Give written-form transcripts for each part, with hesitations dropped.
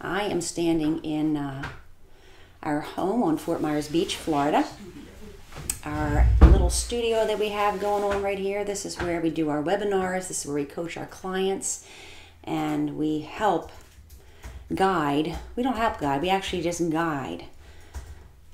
I am standing in our home on Fort Myers Beach, Florida. Our little studio that we have going on right here. This is where we do our webinars. This is where we coach our clients. And we help guide. We don't help guide. We actually just guide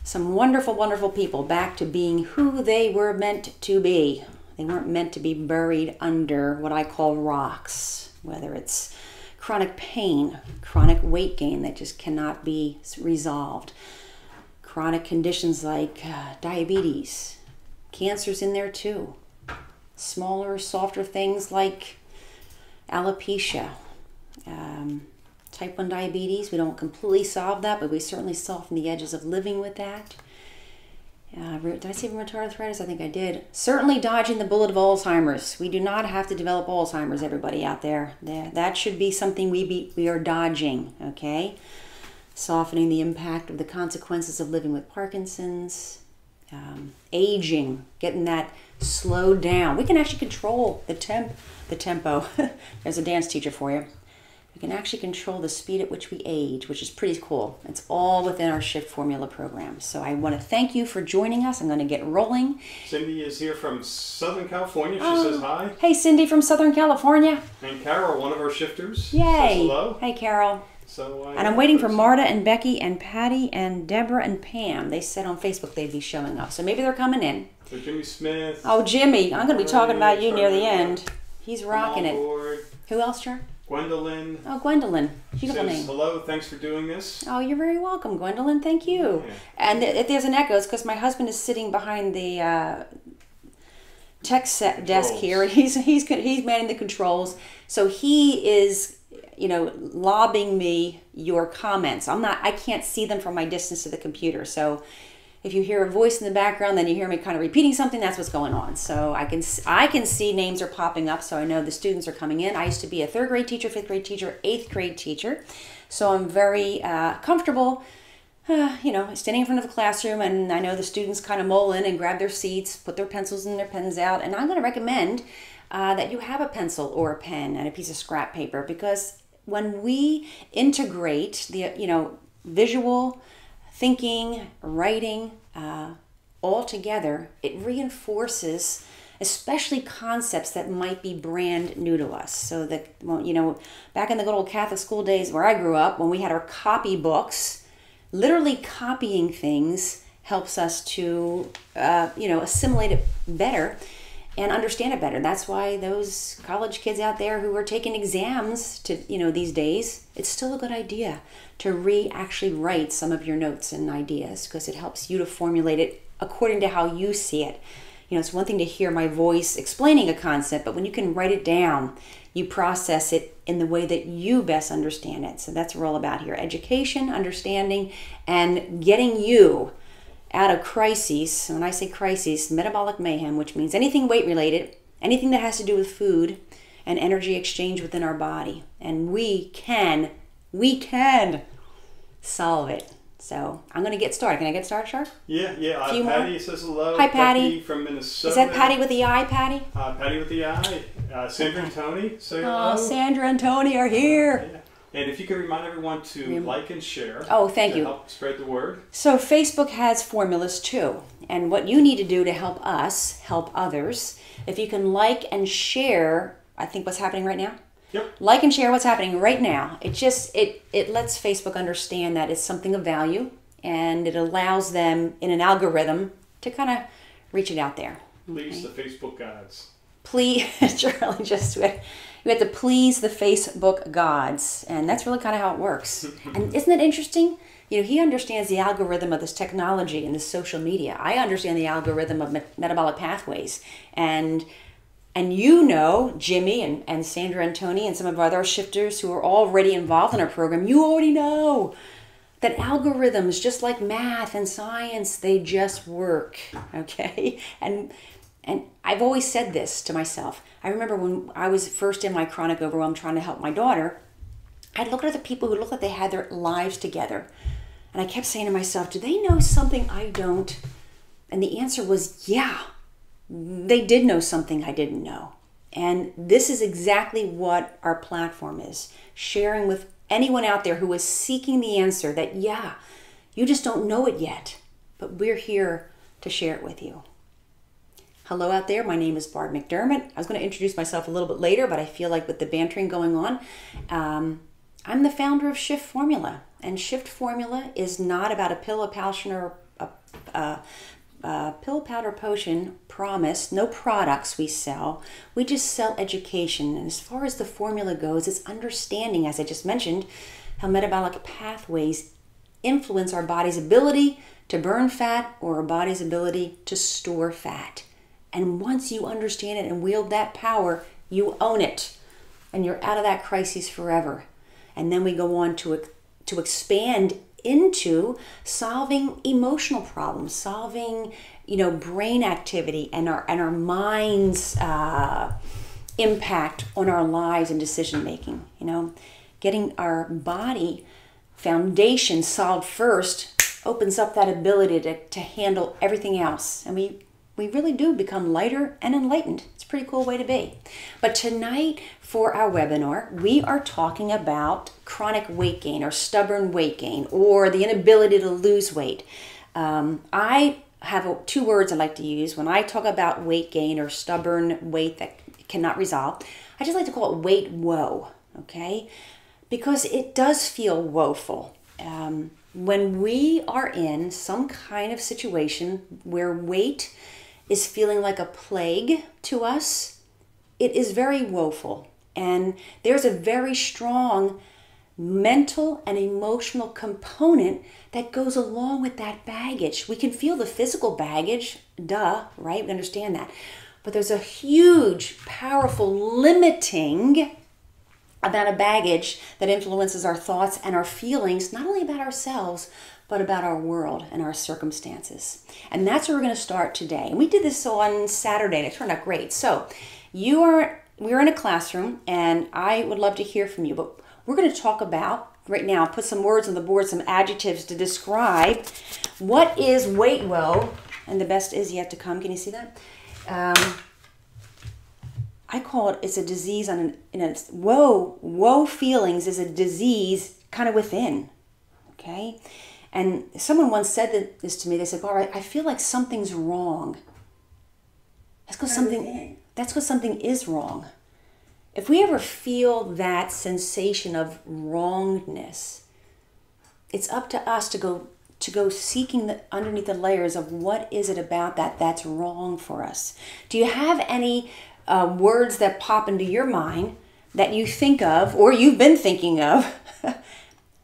some wonderful, wonderful people back to being who they were meant to be. They weren't meant to be buried under what I call rocks, whether it's chronic pain, chronic weight gain that just cannot be resolved, chronic conditions like diabetes, cancer's in there too, smaller, softer things like alopecia, type 1 diabetes. We don't completely solve that, but we certainly soften the edges of living with that. Did I say rheumatoid arthritis? I think I did. Certainly dodging the bullet of Alzheimer's. We do not have to develop Alzheimer's, everybody out there. That should be something we are dodging, okay? Softening the impact of the consequences of living with Parkinson's. Aging, getting that slowed down. We can actually control the tempo. There's a dance teacher for you. We can actually control the speed at which we age, which is pretty cool. It's all within our Shift Formula program. So I want to thank you for joining us. I'm going to get rolling. Cindy is here from Southern California. She says hi. Hey, Cindy from Southern California. And Carol, one of our shifters, Yay. says hello. Hey, Carol. So, and I'm waiting for Marta and Becky and Patty and Deborah and Pam. They said on Facebook they'd be showing up. So maybe they're coming in. So Jimmy Smith. Oh, Jimmy. I'm going to be talking about you near the end. He's rocking it. Board. Who else, Char? Gwendolyn. Oh, Gwendolyn. Beautiful name. Hello, thanks for doing this. Oh, you're very welcome, Gwendolyn. Thank you. Yeah. And if there's an echo, it's because my husband is sitting behind the tech desk here, and he's manning the controls. So he is, lobbing me your comments. I can't see them from my distance to the computer. So if you hear a voice in the background, then you hear me kind of repeating something, that's what's going on. So I can see names are popping up, so I know the students are coming in. I used to be a 3rd grade teacher, 5th grade teacher, 8th grade teacher. So I'm very comfortable, standing in front of the classroom, and I know the students kind of mull in and grab their seats, put their pencils and their pens out. And I'm going to recommend that you have a pencil or a pen and a piece of scrap paper, because when we integrate the, visual, thinking, writing, all together, it reinforces especially concepts that might be brand new to us. So that, back in the good old Catholic school days where I grew up, when we had our copy books, literally copying things helps us to, assimilate it better and understand it better. That's why those college kids out there who are taking exams these days, it's still a good idea to actually write some of your notes and ideas, because it helps you to formulate it according to how you see it. It's one thing to hear my voice explaining a concept, but when you can write it down, you process it in the way that you best understand it. So that's what we're all about here. Education, understanding, and getting you out of crises. When I say crises, metabolic mayhem, which means anything weight related, anything that has to do with food and energy exchange within our body. And we can solve it. So I'm going to get started. Can I get started, Shark? Yeah. Patty says hello. Hi, Patty. Becky from Minnesota. Is that Patty with the I, Patty? Patty with the I. Sandra and Tony say hello. Oh, Sandra and Tony are here. Yeah. And if you could remind everyone to like and share. Oh, thank you. Help spread the word. So Facebook has formulas too. And what you need to do to help us help others, if you can like and share, I think what's happening right now. Yep. Like and share what's happening right now. It lets Facebook understand that it's something of value, and it allows them in an algorithm to kind of reach it out there. Please the Facebook gods. Please, Charlie, you have to please the Facebook gods, and that's really kind of how it works. And isn't it interesting? He understands the algorithm of this technology and this social media. I understand the algorithm of metabolic pathways, and Jimmy and Sandra and Tony and some of our other shifters who are already involved in our program, you already know that algorithms, just like math and science, they just work, okay? And I've always said this to myself. I remember when I was first in my chronic overwhelm trying to help my daughter, I'd look at the people who looked like they had their lives together. And I kept saying to myself, do they know something I don't? And the answer was, yeah, they did know something I didn't know. And this is exactly what our platform is, sharing with anyone out there who is seeking the answer that, yeah, you just don't know it yet, but we're here to share it with you. Hello out there, my name is Barb McDermott. I was going to introduce myself a little bit later, but I feel like with the bantering going on, I'm the founder of Shift Formula. And Shift Formula is not about a pill, a potion, or a pill, powder, potion promise. No products we sell. We just sell education. And as far as the formula goes, it's understanding, as I just mentioned, how metabolic pathways influence our body's ability to burn fat or our body's ability to store fat. And once you understand it and wield that power, you own it. And you're out of that crisis forever. And then we go on to expand into solving emotional problems, solving, brain activity and our mind's impact on our lives and decision making. Getting our body foundation solved first opens up that ability to handle everything else. And we really do become lighter and enlightened. It's a pretty cool way to be. But tonight for our webinar, we are talking about chronic weight gain or stubborn weight gain or the inability to lose weight. I have two words I like to use when I talk about weight gain or stubborn weight that cannot resolve. I just like to call it weight woe, okay? Because it does feel woeful. When we are in some kind of situation where weight is feeling like a plague to us, it is very woeful. And there's a very strong mental and emotional component that goes along with that baggage. We can feel the physical baggage, duh, right? We understand that. But there's a huge, powerful, limiting amount of baggage that influences our thoughts and our feelings, not only about ourselves, but about our world and our circumstances. And that's where we're going to start today. And we did this on Saturday, and it turned out great. So we're in a classroom, and I would love to hear from you. But we're going to talk about, right now, put some words on the board, some adjectives to describe what is weight woe, and the best is yet to come. Can you see that? I call it's a disease woe feelings is a disease kind of within, okay? And someone once said this to me. They said, "All right, I feel like something's wrong." That's because something is wrong. If we ever feel that sensation of wrongness, it's up to us to go seeking underneath the layers of what is it about that's wrong for us. Do you have any words that pop into your mind that you think of or you've been thinking of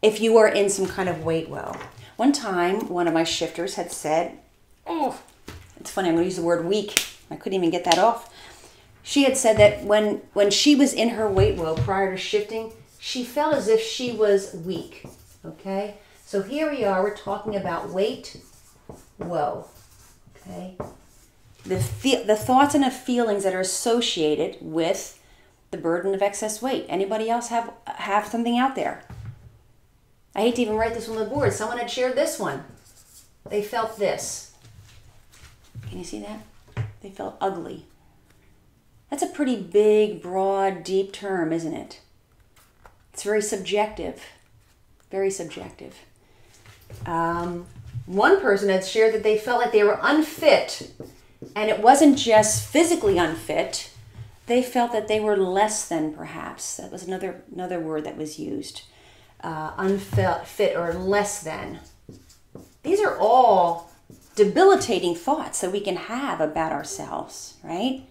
if you are in some kind of weight woe? One time, one of my shifters had said, it's funny, I'm going to use the word weak. I couldn't even get that off. She had said that when she was in her weight woe prior to shifting, she felt as if she was weak, okay? So here we are, we're talking about weight woe, okay? The thoughts and the feelings that are associated with the burden of excess weight. Anybody else have something out there? I hate to even write this on the board. Someone had shared this one. They felt this. Can you see that? They felt ugly. That's a pretty big, broad, deep term, isn't it? It's very subjective. Very subjective. One person had shared that they felt like they were unfit. And it wasn't just physically unfit. They felt that they were less than, perhaps. That was another word that was used. Unfit or less than. These are all debilitating thoughts that we can have about ourselves, right?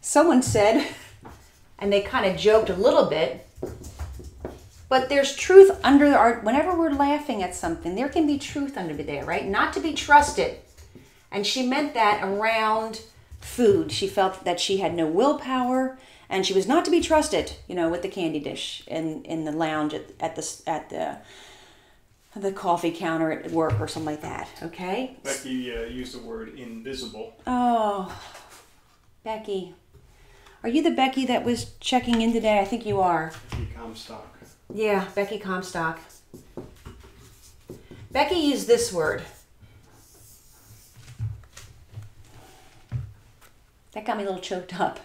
Someone said, and they kind of joked a little bit, but there's truth whenever we're laughing at something, there can be truth under there, right? Not to be trusted. And she meant that around food. She felt that she had no willpower, and she was not to be trusted, with the candy dish in the lounge at the coffee counter at work or something like that, okay? Becky used the word invisible. Oh, Becky. Are you the Becky that was checking in today? I think you are. Becky Comstock. Yeah, Becky Comstock. Becky used this word. That got me a little choked up.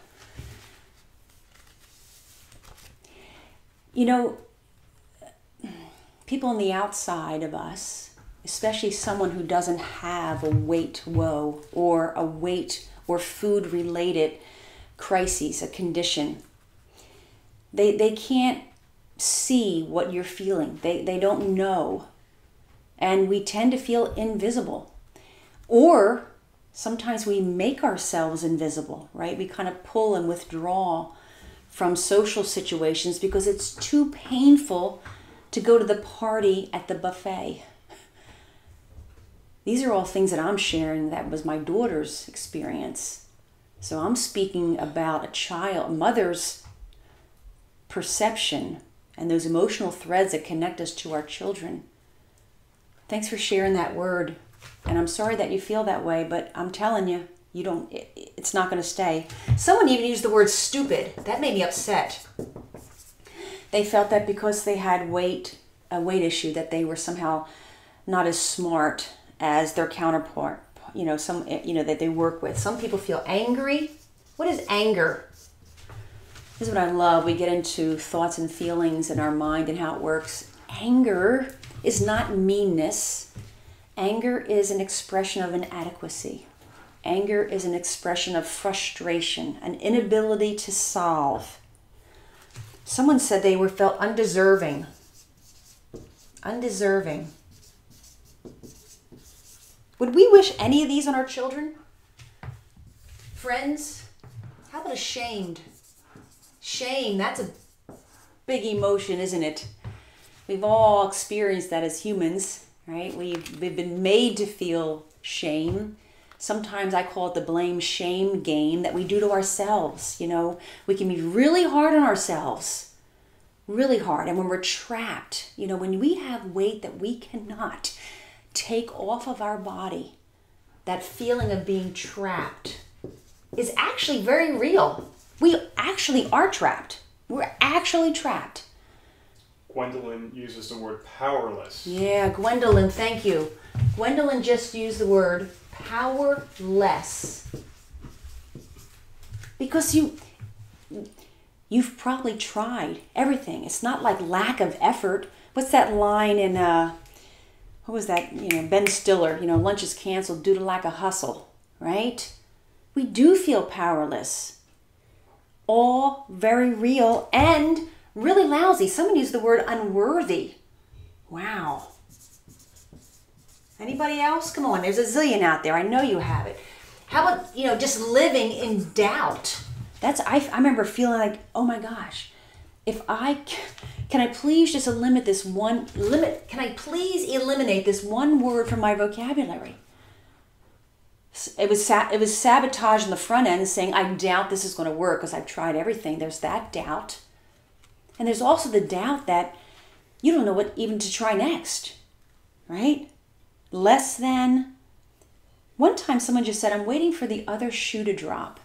You know, people on the outside of us, especially someone who doesn't have a weight woe or a weight or food related crises, a condition, they can't see what you're feeling. They don't know. And we tend to feel invisible. Or sometimes we make ourselves invisible, right? We kind of pull and withdraw from social situations because it's too painful to go to the party at the buffet. These are all things that I'm sharing that was my daughter's experience. So I'm speaking about a mother's perception and those emotional threads that connect us to our children. Thanks for sharing that word. And I'm sorry that you feel that way, but I'm telling you, it's not going to stay. Someone even used the word stupid. That made me upset. They felt that because they had a weight issue, that they were somehow not as smart as their counterpart, that they work with. Some people feel angry. What is anger? This is what I love. We get into thoughts and feelings in our mind and how it works. Anger is not meanness. Anger is an expression of inadequacy. Anger is an expression of frustration, an inability to solve. Someone said they felt undeserving. Undeserving. Would we wish any of these on our children? Friends, how about ashamed? Shame, that's a big emotion, isn't it? We've all experienced that as humans, right? We've been made to feel shame. Sometimes I call it the blame shame game that we do to ourselves. We can be really hard on ourselves, really hard. And when we're trapped, when we have weight that we cannot take off of our body, that feeling of being trapped is actually very real. We actually are trapped. We're actually trapped. Gwendolyn uses the word powerless. Yeah, Gwendolyn, thank you. Gwendolyn just used the word powerless. Because you've probably tried everything. It's not like lack of effort. What's that line in, what was that? Ben Stiller, lunch is canceled due to lack of hustle, right? We do feel powerless. All very real and really lousy. Someone used the word unworthy. Wow. Anybody else? Come on, there's a zillion out there. I know you have it. How about, just living in doubt? I remember feeling like, oh my gosh, can I please just eliminate this one word from my vocabulary? It was sabotage on the front end, saying, I doubt this is going to work because I've tried everything. There's that doubt. And there's also the doubt that you don't know what even to try next, right? Less than. One time someone just said, I'm waiting for the other shoe to drop.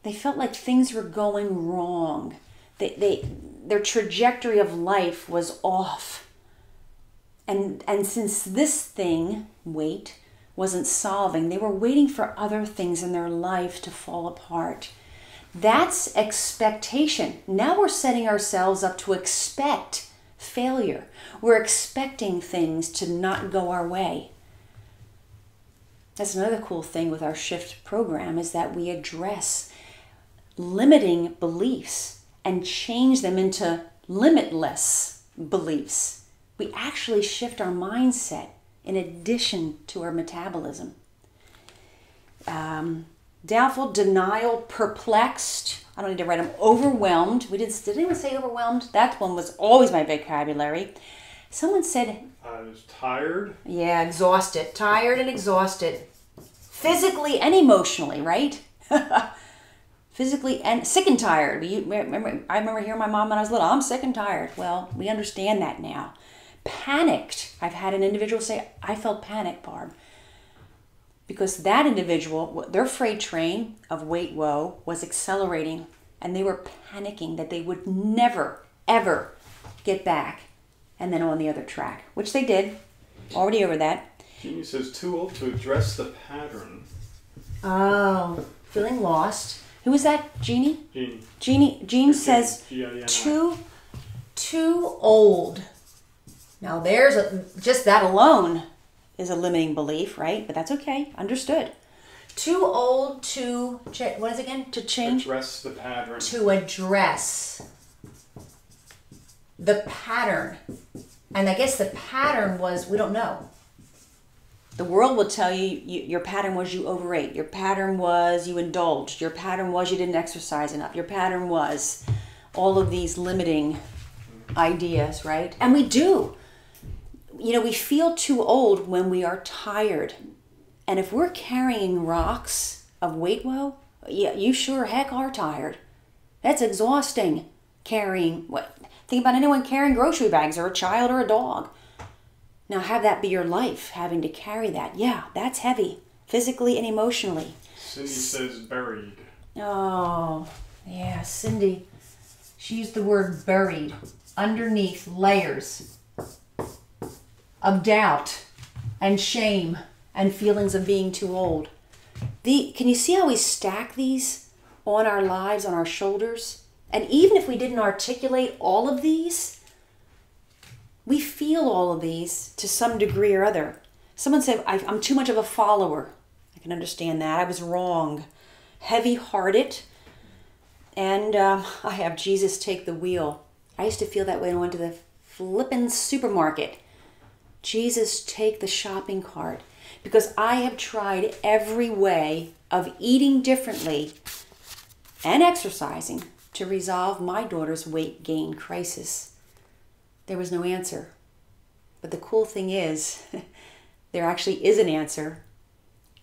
They felt like things were going wrong. Their trajectory of life was off. And since this thing, weight, wasn't solving, they were waiting for other things in their life to fall apart. That's expectation. Now we're setting ourselves up to expect failure. We're expecting things to not go our way. That's another cool thing with our shift program, is that we address limiting beliefs and change them into limitless beliefs. We actually shift our mindset in addition to our metabolism. Doubtful, denial, perplexed. I don't need to write them. Overwhelmed. Did anyone say overwhelmed? That one was always my vocabulary. Someone said... I was tired. Yeah, exhausted. Tired and exhausted. Physically and emotionally, right? Physically and sick and tired. I remember hearing my mom when I was little, I'm sick and tired. Well, we understand that now. Panicked. I've had an individual say, I felt panic, Barb. Because that individual, their freight train of weight woe was accelerating, and they were panicking that they would never, ever get back and then on the other track, which they did. Already over that. Jeannie says, too old to address the pattern. Oh, feeling lost. Who was that? Jeannie? Jeannie. Jean says, too Too old. Now just that alone is a limiting belief, right? But that's okay. Understood. Too old to, what is it again? To change? Address the pattern. To address the pattern. And I guess the pattern was, we don't know. The world will tell you, your pattern was you overate. Your pattern was you indulged. Your pattern was you didn't exercise enough. Your pattern was all of these limiting ideas, right? And we do. We feel too old when we are tired. And if we're carrying rocks of weight woe, yeah, you sure heck are tired. That's exhausting, carrying what? Think about anyone carrying grocery bags, or a child, or a dog. Now have that be your life, having to carry that. Yeah, that's heavy, physically and emotionally. Cindy says buried. Oh, yeah, Cindy. She used the word buried, underneath layers of doubt and shame and feelings of being too old. Can you see how we stack these on our lives, on our shoulders? And even if we didn't articulate all of these, we feel all of these to some degree or other. Someone said, I'm too much of a follower. I can understand that. I was wrong. Heavy-hearted. And I have Jesus take the wheel. I used to feel that way when I went to the flippin' supermarket. Jesus take the shopping cart. Because I have tried every way of eating differently and exercising to resolve my daughter's weight gain crisis. There was no answer. But the cool thing is, there actually is an answer.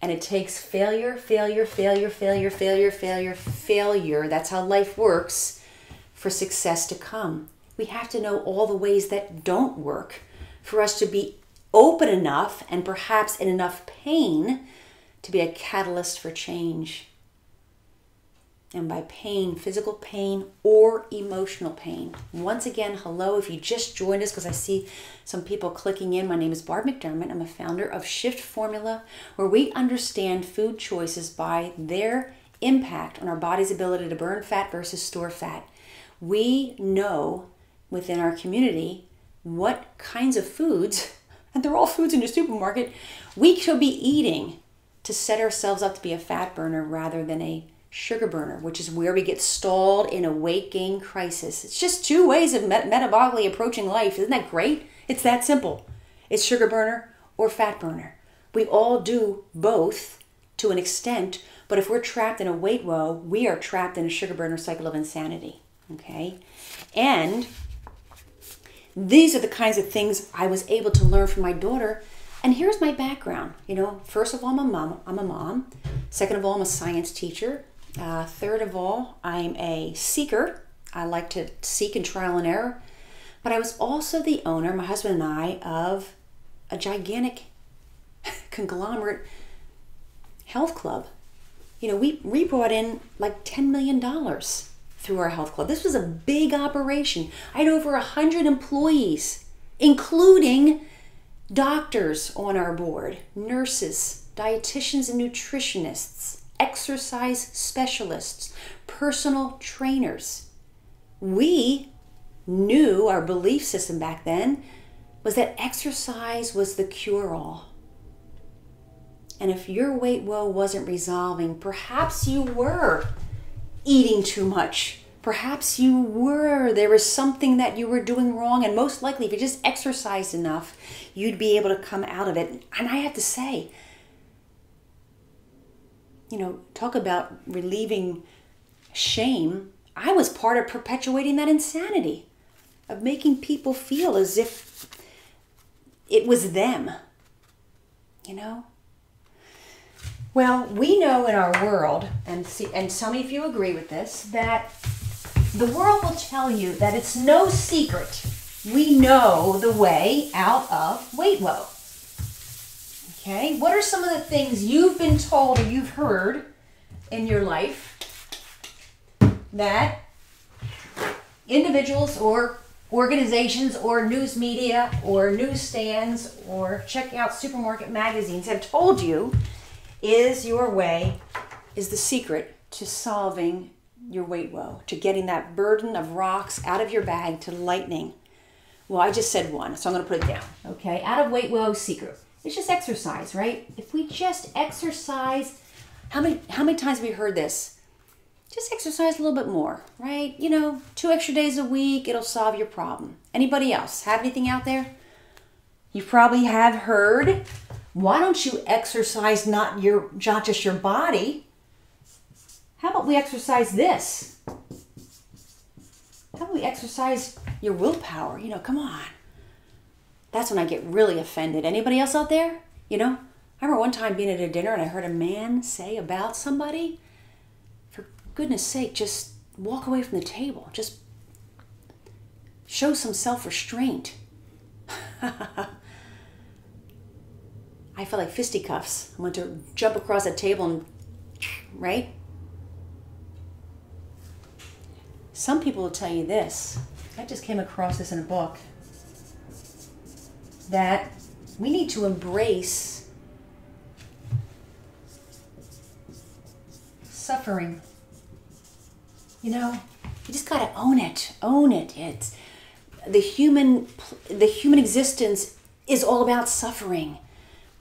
And it takes failure. That's how life works for success to come. We have to know all the ways that don't work for us to be open enough and perhaps in enough pain to be a catalyst for change. And by pain, physical pain or emotional pain. Once again, hello, if you just joined us, because I see some people clicking in. My name is Barb McDermott. I'm a founder of Shift Formula, where we understand food choices by their impact on our body's ability to burn fat versus store fat. We know within our community what kinds of foods, and they're all foods in the supermarket, we should be eating to set ourselves up to be a fat burner rather than a sugar burner, which is where we get stalled in a weight gain crisis. It's just two ways of metabolically approaching life. Isn't that great? It's that simple. It's sugar burner or fat burner. We all do both to an extent, but if we're trapped in a weight woe, we are trapped in a sugar burner cycle of insanity. Okay? And these are the kinds of things I was able to learn from my daughter. And here's my background. First of all, I'm a mom. Second of all, I'm a science teacher. Third of all, I'm a seeker. I like to seek and trial and error. But I was also the owner, my husband and I, of a gigantic conglomerate health club. We brought in like $10 million through our health club. This was a big operation. I had over 100 employees, including doctors on our board, nurses, dietitians and nutritionists, exercise specialists, personal trainers. We knew our belief system back then was that exercise was the cure-all. And if your weight woe wasn't resolving, perhaps you were eating too much. Perhaps there was something that you were doing wrong, and most likely if you just exercised enough, you'd be able to come out of it. And I have to say, talk about relieving shame. I was part of perpetuating that insanity of making people feel as if it was them, Well, we know in our world, and tell me if you agree with this, that the world will tell you that it's no secret we know the way out of weight woe. Okay, what are some of the things you've been told or you've heard in your life that individuals or organizations or news media or newsstands or check out supermarket magazines have told you is the secret to solving your weight woe, to getting that burden of rocks out of your bag, to lightening? Well, I just said one, so I'm going to put it down. Okay, out of weight woe secret. It's just exercise, right? If we just exercise, how many times have we heard this? Just exercise a little bit more, right? 2 extra days a week, it'll solve your problem. Anybody else have anything out there? You probably have heard, why don't you exercise not just your body? How about we exercise this? How about we exercise your willpower? Come on. That's when I get really offended. Anybody else out there? I remember one time being at a dinner and I heard a man say about somebody, for goodness sake, just walk away from the table. Just show some self-restraint. I felt like fisticuffs. I went to jump across that table and, right? Some people will tell you this. I just came across this in a book. That we need to embrace suffering. You just got to own it. Own it. It's the human existence is all about suffering.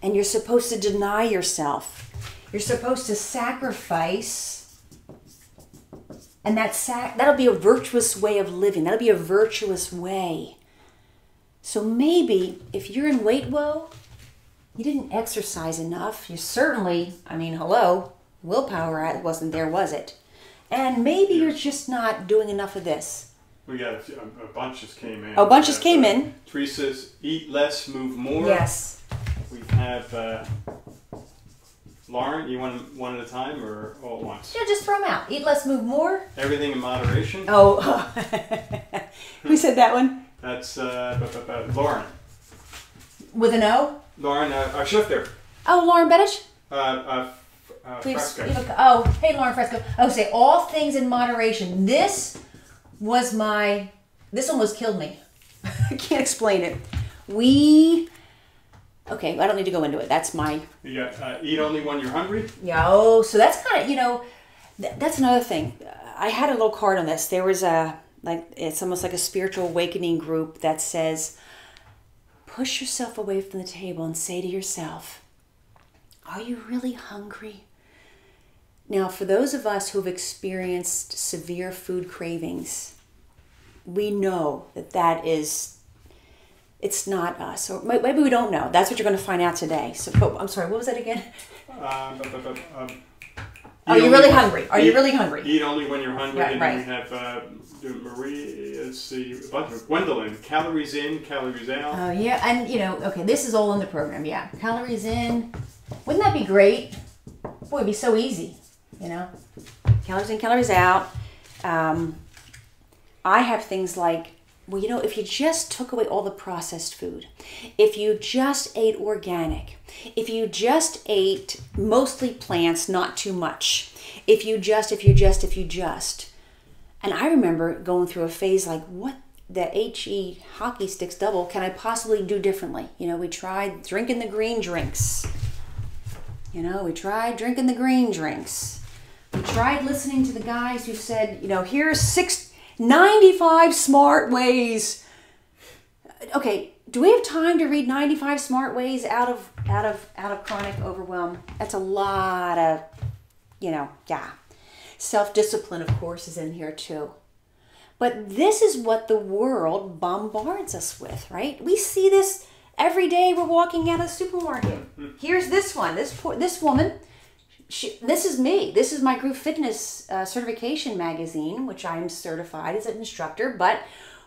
And you're supposed to deny yourself. You're supposed to sacrifice. And that'll be a virtuous way of living. That'll be a virtuous way. So maybe if you're in weight woe, you didn't exercise enough. You certainly, willpower wasn't there, was it? And maybe you're just not doing enough of this. We got a bunch just came in. A bunch just came in. Teresa's eat less, move more. Yes. We have Lauren, you want one at a time or all at once? Yeah, just throw them out. Eat less, move more. Everything in moderation. Oh, who said that one? That's Lauren. With an O? Lauren Schifter. Oh, Lauren Bettish? Fresco. Hey, Lauren Fresco. Oh, say all things in moderation. This one almost killed me. I can't explain it. Okay, I don't need to go into it. That's my... You got eat only when you're hungry? Yeah, so that's kind of, that's another thing. I had a little card on this. There was it's almost like a spiritual awakening group that says, push yourself away from the table and say to yourself, are you really hungry? Now, for those of us who've experienced severe food cravings, we know that it's not us. Or maybe we don't know. That's what you're going to find out today. So, I'm sorry, what was that again? Are you really hungry? Are you really hungry? Eat only when you're hungry. Right, and right. then we have Marie, let's see, a bunch of Gwendolyn. Calories in, calories out. Oh, yeah. And, okay, this is all in the program. Yeah. Calories in. Wouldn't that be great? Boy, it'd be so easy, Calories in, calories out. I have things like, if you just took away all the processed food, if you just ate organic, if you just ate mostly plants, not too much, if you just, and I remember going through a phase like, what the HE hockey sticks double can I possibly do differently? We tried drinking the green drinks. We tried listening to the guys who said, here's 95 smart ways. Okay, do we have time to read 95 smart ways out of chronic overwhelm? That's a lot of, Self-discipline, of course, is in here too. But this is what the world bombards us with, right? We see this every day we're walking out of the supermarket. Here's this one, this woman. This is me. This is my group fitness certification magazine, which I'm certified as an instructor. But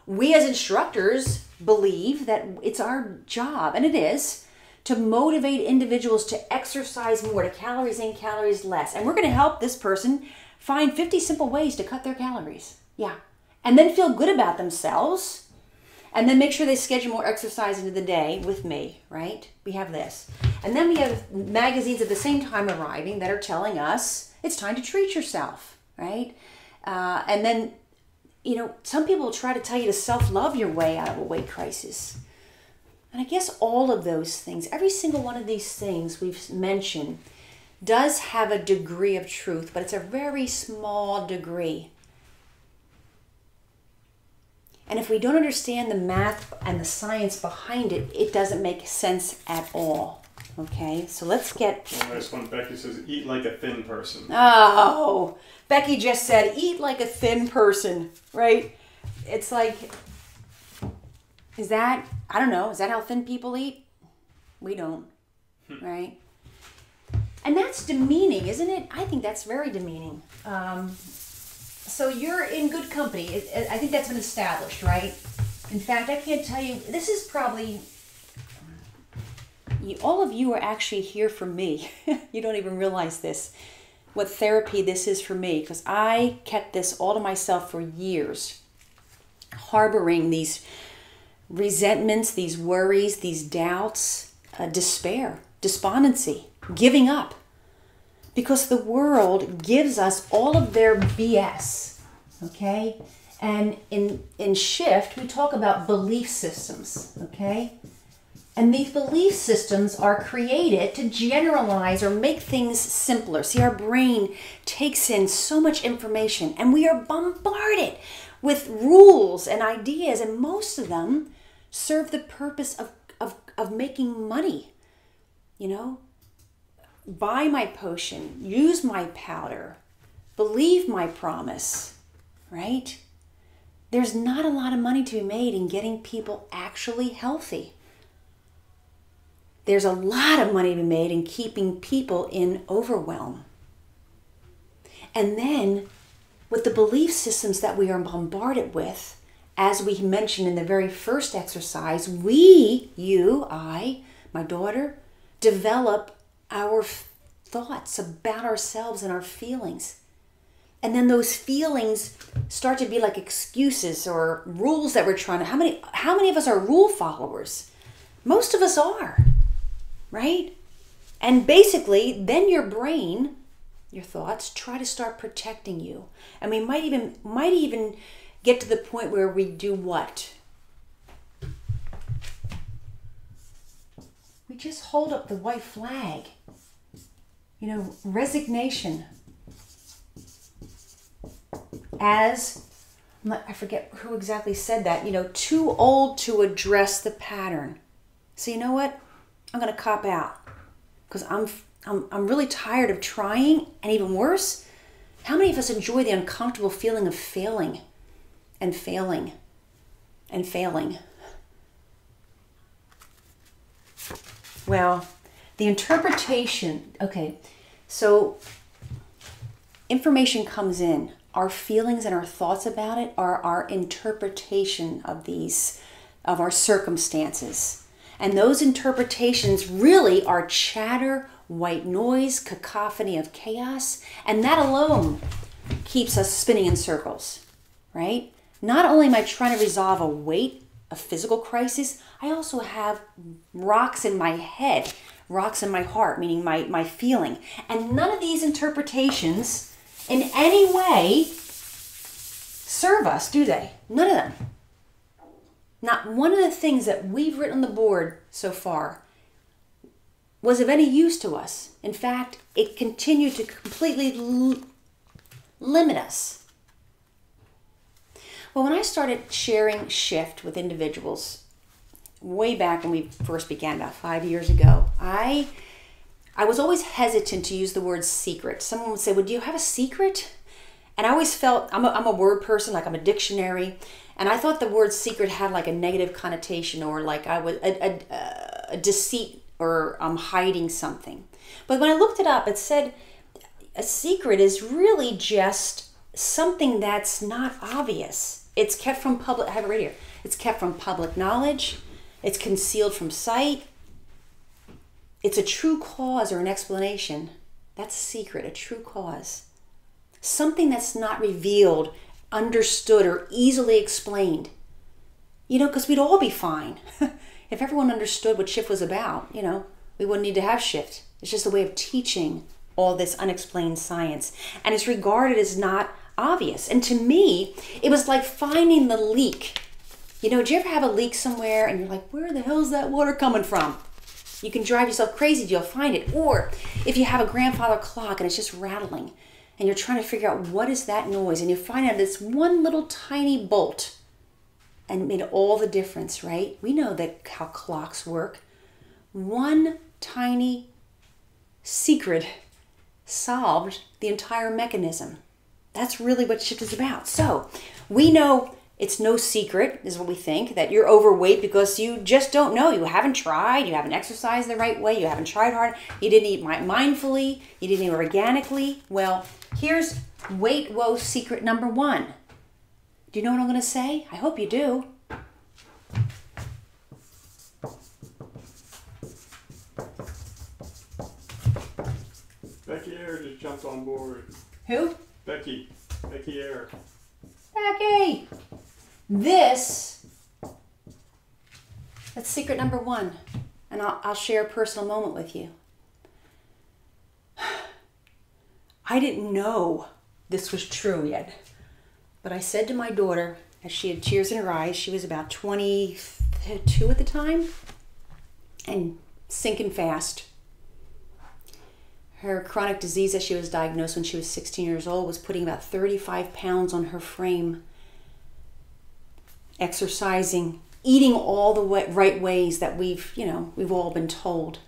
we as instructors believe that it's our job, and it is, to motivate individuals to exercise more, to calories in, calories less. And we're going to help this person find 50 simple ways to cut their calories. Yeah. And then feel good about themselves. And then make sure they schedule more exercise into the day with me, right? We have this. And then we have magazines at the same time arriving that are telling us it's time to treat yourself, right? And then, some people try to tell you to self-love your way out of a weight crisis. And I guess all of those things, every single one of these things we've mentioned, does have a degree of truth, but it's a very small degree. And if we don't understand the math and the science behind it, it doesn't make sense at all. Okay, so let's get... The next one, Becky says, eat like a thin person. Oh, Becky just said, eat like a thin person, right? It's like, is that, I don't know, is that how thin people eat? We don't, right? And that's demeaning, isn't it? I think that's very demeaning. So you're in good company. I think that's been established, right? In fact, I can't tell you, this is probably, all of you are actually here for me. You don't even realize this, what therapy this is for me, because I kept this all to myself for years, harboring these resentments, these worries, these doubts, despair, despondency, giving up. Because the world gives us all of their BS, okay? And in Shift, we talk about belief systems, okay? And these belief systems are created to generalize or make things simpler. See, our brain takes in so much information, and we are bombarded with rules and ideas, and most of them serve the purpose of making money, you know? Buy my potion, use my powder, believe my promise, right? There's not a lot of money to be made in getting people actually healthy. There's a lot of money to be made in keeping people in overwhelm. And then with the belief systems that we are bombarded with, as we mentioned in the very first exercise, we, you, I, my daughter, develop our thoughts about ourselves and our feelings. And then those feelings start to be like excuses or rules that we're trying to... How many of us are rule followers? Most of us are, right? And basically, then your brain, your thoughts, try to start protecting you. And we might even get to the point where we do what? We just hold up the white flag. You know, resignation. As, I forget who exactly said that, you know, too old to address the pattern. So you know what? I'm going to cop out. Because I'm really tired of trying, and even worse, how many of us enjoy the uncomfortable feeling of failing and failing and failing? Well, the interpretation, okay, so information comes in. Our feelings and our thoughts about it are our interpretation of of our circumstances. And those interpretations really are chatter, white noise, cacophony of chaos, and that alone keeps us spinning in circles, right? Not only am I trying to resolve a physical crisis, I also have rocks in my head, rocks in my heart, meaning my feeling. And none of these interpretations in any way serve us, do they? None of them. Not one of the things that we've written on the board so far was of any use to us. In fact, it continued to completely limit us. Well, when I started sharing Shift with individuals, way back when we first began, about 5 years ago, I was always hesitant to use the word secret. Someone would say, well, do you have a secret? And I always felt, I'm a word person, like I'm a dictionary, and I thought the word secret had like a negative connotation, or like I was a deceit, or I'm hiding something. But when I looked it up, it said a secret is really just something that's not obvious. It's kept from public, I have it right here. It's kept from public knowledge. It's concealed from sight. It's a true cause or an explanation. That's a secret, a true cause. Something that's not revealed, understood, or easily explained. You know, because we'd all be fine. If everyone understood what Shift was about, you know, we wouldn't need to have Shift. It's just a way of teaching all this unexplained science. And it's regarded as not obvious. And to me, it was like finding the leak. You know, do you ever have a leak somewhere and you're like, where the hell is that water coming from? You can drive yourself crazy, you'll find it. Or if you have a grandfather clock and it's just rattling and you're trying to figure out what is that noise, and you find out it's one little tiny bolt and it made all the difference, right? We know that how clocks work. One tiny secret solved the entire mechanism. That's really what shift is about. So we know it's no secret, is what we think, that you're overweight because you just don't know. You haven't tried, you haven't exercised the right way, you haven't tried hard, you didn't eat mindfully, you didn't eat organically. Well, here's weight woe secret number 1. Do you know what I'm going to say? I hope you do. Becky Air just jumped on board. Who? Becky Air. Becky! That's secret number 1. And I'll share a personal moment with you. I didn't know this was true yet. But I said to my daughter, as she had tears in her eyes, she was about 22 at the time, and sinking fast. Her chronic disease, as she was diagnosed when she was 16 years old, was putting about 35 pounds on her frame. Exercising, eating all the right ways that we've all been told.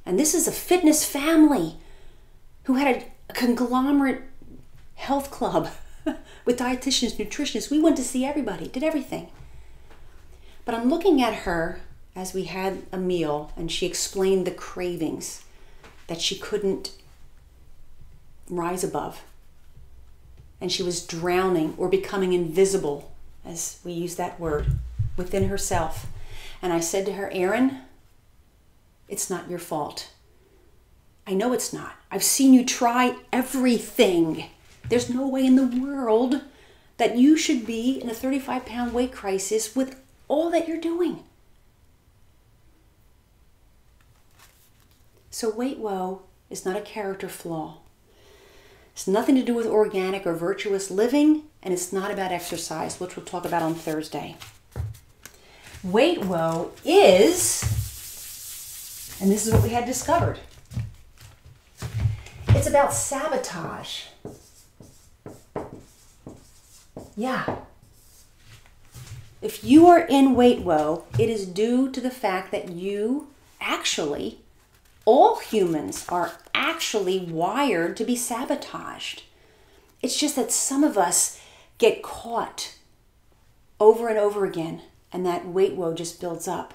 And this is a fitness family who had a conglomerate health club with dietitians, nutritionists. We went to see everybody, did everything. But I'm looking at her as we had a meal, and she explained the cravings that she couldn't rise above. And she was drowning or becoming invisible, as we use that word, within herself. And I said to her, Erin, it's not your fault. I know it's not. I've seen you try everything. There's no way in the world that you should be in a 35-pound weight crisis with all that you're doing. So weight woe is not a character flaw. It's nothing to do with organic or virtuous living, and it's not about exercise, which we'll talk about on Thursday. Weight woe is, and this is what we had discovered, it's about sabotage. Yeah. If you are in weight woe, it is due to the fact that you actually, all humans are actually wired to be sabotaged. It's just that some of us get caught over and over again, and that weight woe just builds up.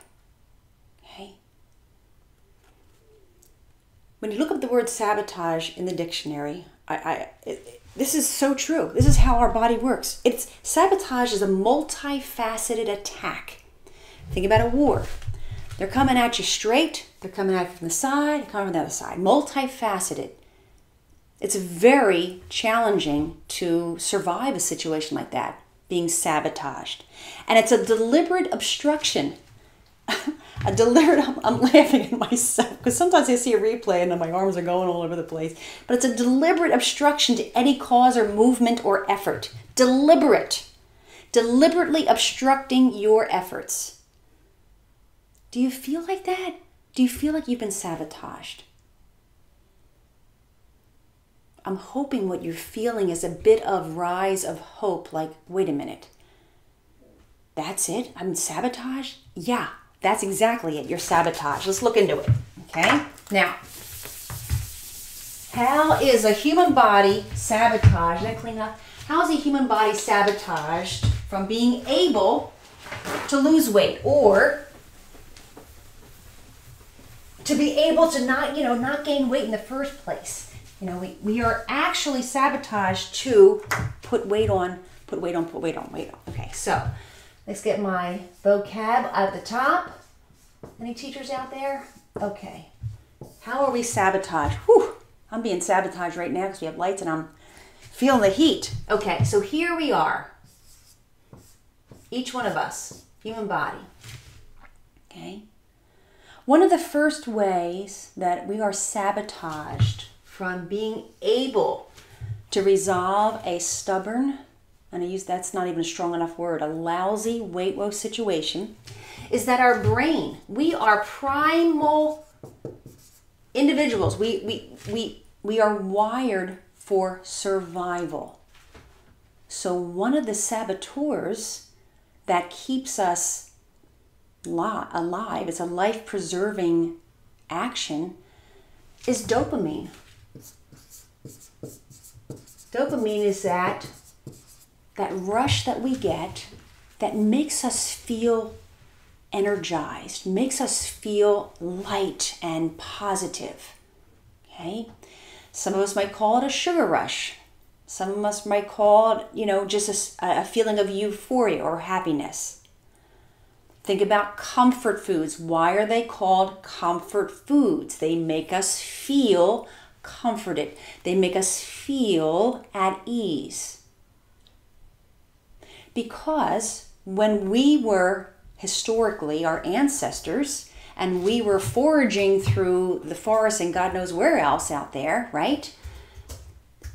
Okay? When you look up the word sabotage in the dictionary, this is so true. This is how our body works. Sabotage is a multifaceted attack. Think about a war. They're coming at you straight, they're coming at you from the side, coming from the other side. Multifaceted. It's very challenging to survive a situation like that, being sabotaged. And it's a deliberate obstruction. I'm laughing at myself because sometimes I see a replay and then my arms are going all over the place. But it's a deliberate obstruction to any cause or movement or effort. Deliberate. Deliberately obstructing your efforts. Do you feel like that? Do you feel like you've been sabotaged? I'm hoping what you're feeling is a bit of rise of hope, like, wait a minute. That's it? I'm sabotaged? Yeah, that's exactly it. You're sabotaged. Let's look into it, okay? Now, how is a human body sabotaged? Let me clean up. How is a human body sabotaged from being able to lose weight or to be able to not gain weight in the first place? We are actually sabotaged to put weight on. Okay, so let's get my vocab at the top. Any teachers out there? Okay. How are we sabotaged? Whew, I'm being sabotaged right now because we have lights and I'm feeling the heat. Okay, so here we are. Each one of us, human body. Okay. One of the first ways that we are sabotaged from being able to resolve a stubborn, and that's not even a strong enough word, a lousy weight woe situation, is that our brain, we are primal individuals, we are wired for survival. So one of the saboteurs that keeps us alive, it's a life-preserving action, is dopamine. Dopamine is that rush that we get that makes us feel energized, makes us feel light and positive. Okay? Some of us might call it a sugar rush. Some of us might call it, just a feeling of euphoria or happiness. Think about comfort foods. Why are they called comfort foods? They make us feel comforted. They make us feel at ease. Because when we were historically our ancestors and we were foraging through the forest and God knows where else out there, right?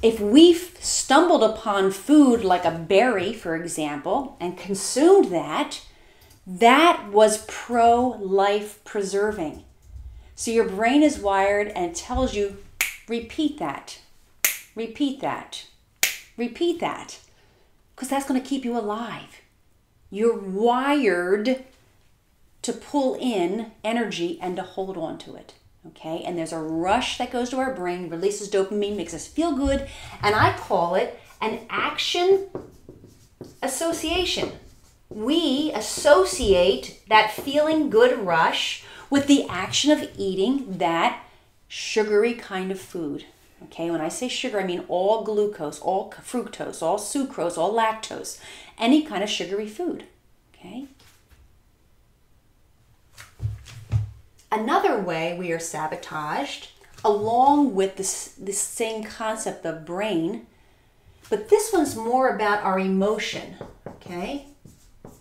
If we stumbled upon food like a berry, for example, and consumed that was pro-life preserving. So your brain is wired and it tells you, repeat that, repeat that, repeat that, because that's going to keep you alive. You're wired to pull in energy and to hold on to it. Okay, and there's a rush that goes to our brain, releases dopamine, makes us feel good, and I call it an action association. We associate that feeling good rush with the action of eating that sugary kind of food. Okay, when I say sugar, I mean all glucose, all fructose, all sucrose, all lactose, any kind of sugary food. Okay. Another way we are sabotaged, along with this same concept of brain, but this one's more about our emotion, okay?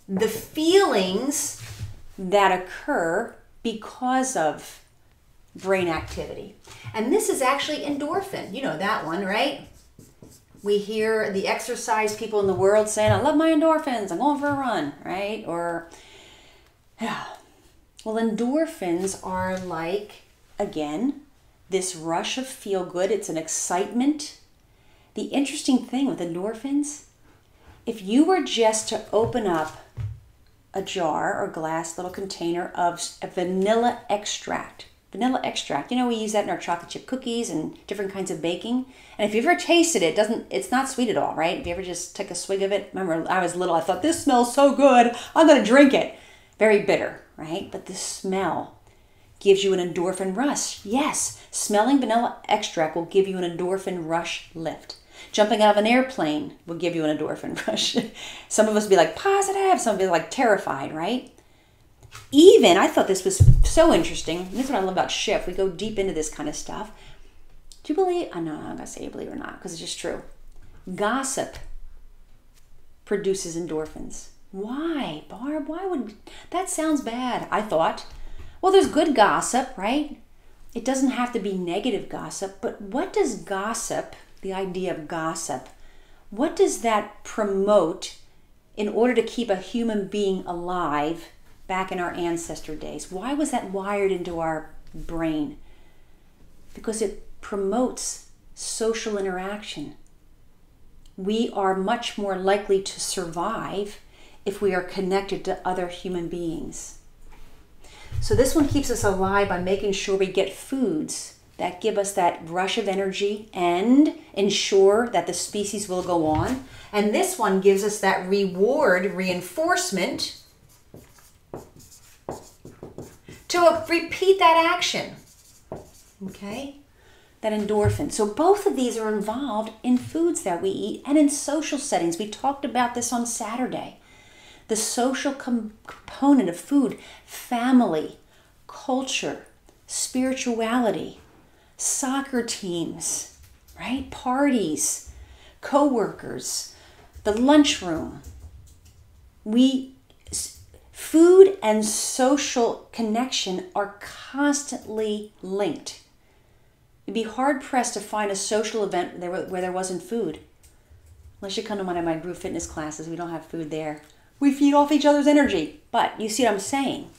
The feelings that occur because of brain activity. And this is actually endorphin. You know that one, right? We hear the exercise people in the world saying, I love my endorphins, I'm going for a run, right? Or, yeah. Well, endorphins are like, again, this rush of feel good. It's an excitement. The interesting thing with endorphins, if you were just to open up a jar or glass little container of a vanilla extract, we use that in our chocolate chip cookies and different kinds of baking. And if you've ever tasted it, it's not sweet at all, right? If you ever just took a swig of it, remember I was little, I thought this smells so good, I'm going to drink it. Very bitter, right? But the smell gives you an endorphin rush. Yes, smelling vanilla extract will give you an endorphin rush lift. Jumping out of an airplane will give you an endorphin rush. Some of us will be like positive, some will be like terrified, right? Even, I thought this was so interesting. This is what I love about Shift. We go deep into this kind of stuff. Do you believe? I know I'm not going to say you believe or not because it's just true. Gossip produces endorphins. Why, Barb? Why would that sounds bad? I thought. Well, there's good gossip, right? It doesn't have to be negative gossip, but what does gossip, the idea of gossip, what does that promote in order to keep a human being alive back in our ancestor days? Why was that wired into our brain? Because it promotes social interaction. We are much more likely to survive if we are connected to other human beings. So this one keeps us alive by making sure we get foods that give us that rush of energy and ensure that the species will go on. And this one gives us that reward, reinforcement to repeat that action. Okay? That endorphin. So both of these are involved in foods that we eat and in social settings. We talked about this on Saturday. The social component of food, family, culture, spirituality, soccer teams, right? Parties, co-workers, the lunchroom. Food and social connection are constantly linked. You'd be hard-pressed to find a social event where there wasn't food. Unless you come to one of my group fitness classes, we don't have food there. We feed off each other's energy. But you see what I'm saying.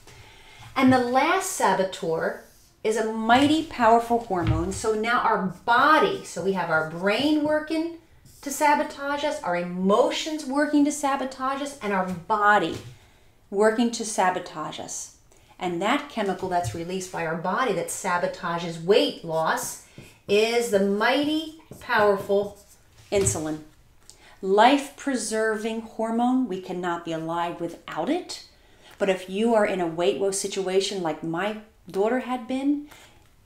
And the last saboteur is a mighty powerful hormone. So now our body, so we have our brain working to sabotage us, our emotions working to sabotage us, and our body working to sabotage us. And that chemical that's released by our body that sabotages weight loss is the mighty powerful insulin. Life-preserving hormone. We cannot be alive without it. But if you are in a weight loss situation like my daughter had been,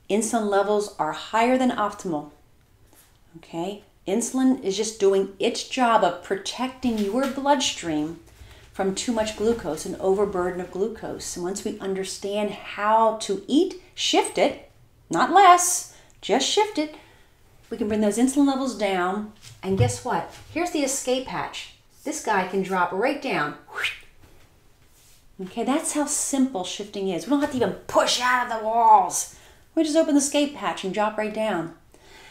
insulin levels are higher than optimal. Okay? Insulin is just doing its job of protecting your bloodstream from too much glucose, an overburden of glucose. And once we understand how to eat, shift it, not less, just shift it, we can bring those insulin levels down. And guess what? Here's the escape hatch. This guy can drop right down. Okay, that's how simple shifting is. We don't have to even push out of the walls. We just open the escape hatch and drop right down.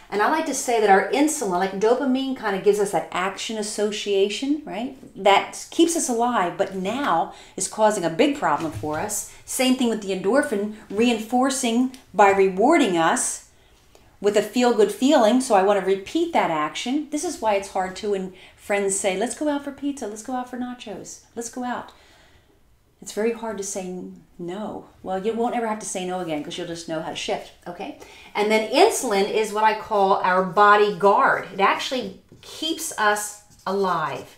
And I like to say that our insulin, like dopamine, kind of gives us that action association, right? That keeps us alive, but now is causing a big problem for us. Same thing with the endorphin, reinforcing by rewarding us with a feel-good feeling. So I want to repeat that action. This is why it's hard too when friends say, let's go out for pizza, let's go out for nachos, let's go out. It's very hard to say no. Well, you won't ever have to say no again because you'll just know how to shift, okay? And then insulin is what I call our body guard. It actually keeps us alive.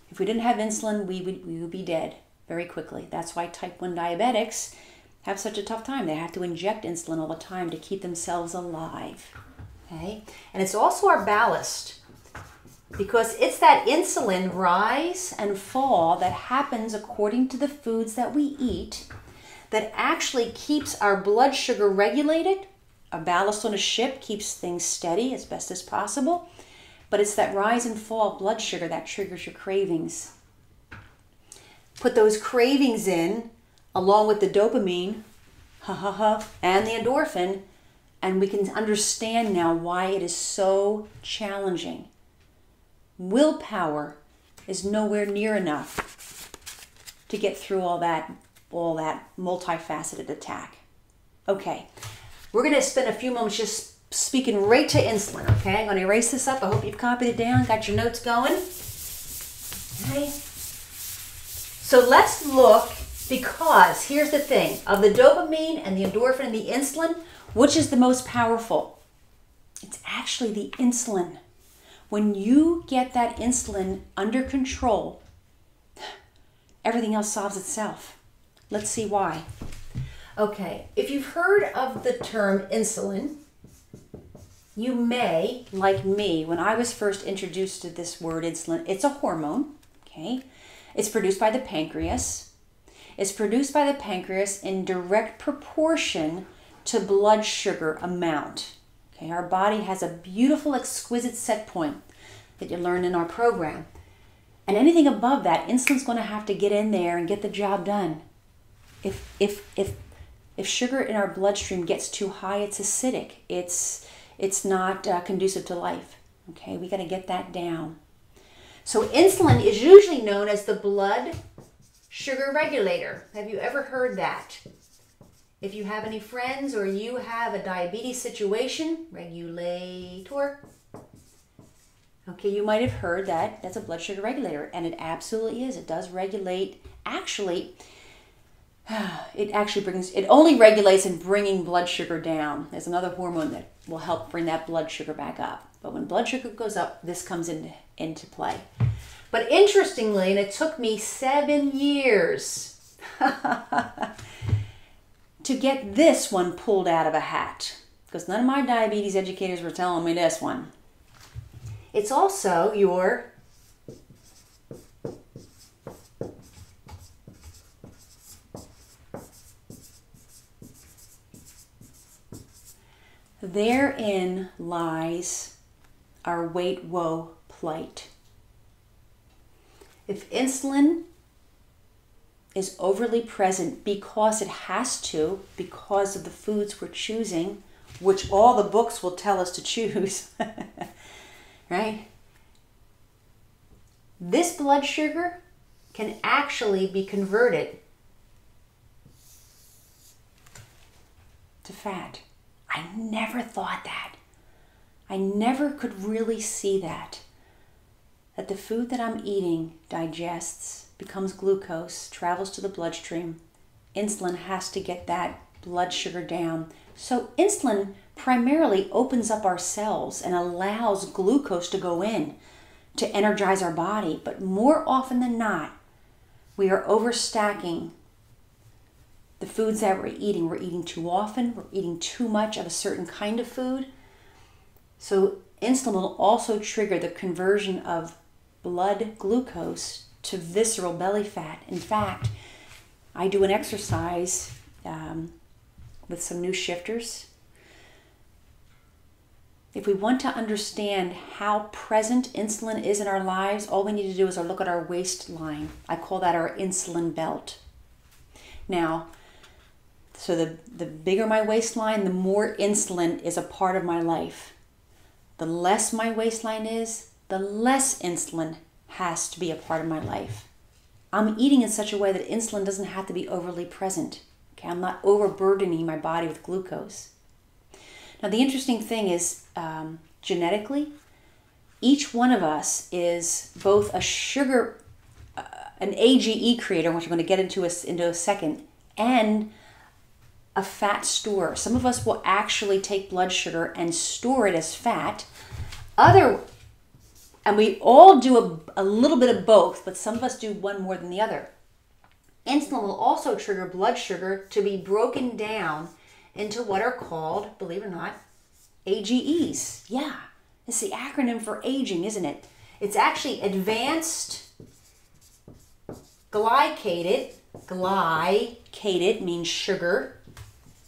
If we didn't have insulin, we would be dead very quickly. That's why type 1 diabetics have such a tough time. They have to inject insulin all the time to keep themselves alive, okay? And it's also our ballast, because it's that insulin rise and fall that happens according to the foods that we eat that actually keeps our blood sugar regulated. A ballast on a ship keeps things steady as best as possible. But it's that rise and fall of blood sugar that triggers your cravings. Put those cravings in along with the dopamine, and the endorphin, and we can understand now why it is so challenging. Willpower is nowhere near enough to get through all that multifaceted attack. Okay, we're going to spend a few moments just speaking right to insulin, okay? I'm going to erase this up. I hope you've copied it down, got your notes going. Okay, so let's look, because here's the thing. Of the dopamine and the endorphin and the insulin, which is the most powerful? It's actually the insulin. When you get that insulin under control, everything else solves itself. Let's see why. Okay, if you've heard of the term insulin, you may, like me, when I was first introduced to this word insulin, it's a hormone, okay? It's produced by the pancreas. It's produced by the pancreas in direct proportion to blood sugar amount. Okay, our body has a beautiful, exquisite set point that you learn in our program. And anything above that, insulin's going to have to get in there and get the job done. If sugar in our bloodstream gets too high, it's acidic. It's not conducive to life. Okay, we got to get that down. So insulin is usually known as the blood sugar regulator. Have you ever heard that? If you have any friends or you have a diabetes situation, regulator. Okay, you might have heard that that's a blood sugar regulator, and it absolutely is. It does regulate. Actually, it only regulates in bringing blood sugar down. There's another hormone that will help bring that blood sugar back up. But when blood sugar goes up, this comes into play. But interestingly, and it took me 7 years to get this one pulled out of a hat, because none of my diabetes educators were telling me this one. It's also your therein lies our weight woe plight. If insulin is overly present because it has to, because of the foods we're choosing, which all the books will tell us to choose, right? This blood sugar can actually be converted to fat. I never thought that. I never could really see that. That the food that I'm eating digests, becomes glucose, travels to the bloodstream. Insulin has to get that blood sugar down. So insulin primarily opens up our cells and allows glucose to go in to energize our body. But more often than not, we are overstacking the foods that we're eating. We're eating too often. We're eating too much of a certain kind of food. So insulin will also trigger the conversion of blood glucose to visceral belly fat. In fact, I do an exercise with some new shifters. If we want to understand how present insulin is in our lives, all we need to do is look at our waistline. I call that our insulin belt. Now, so the bigger my waistline, the more insulin is a part of my life. The less my waistline is, the less insulin has to be a part of my life. I'm eating in such a way that insulin doesn't have to be overly present. Okay, I'm not overburdening my body with glucose. Now, the interesting thing is, genetically, each one of us is both a sugar, an AGE creator, which I'm going to get into a second, and a fat store. Some of us will actually take blood sugar and store it as fat. And we all do a little bit of both, but some of us do one more than the other. Insulin will also trigger blood sugar to be broken down into what are called, believe it or not, AGEs. Yeah, it's the acronym for aging, isn't it? It's actually advanced glycated. Glycated means sugar.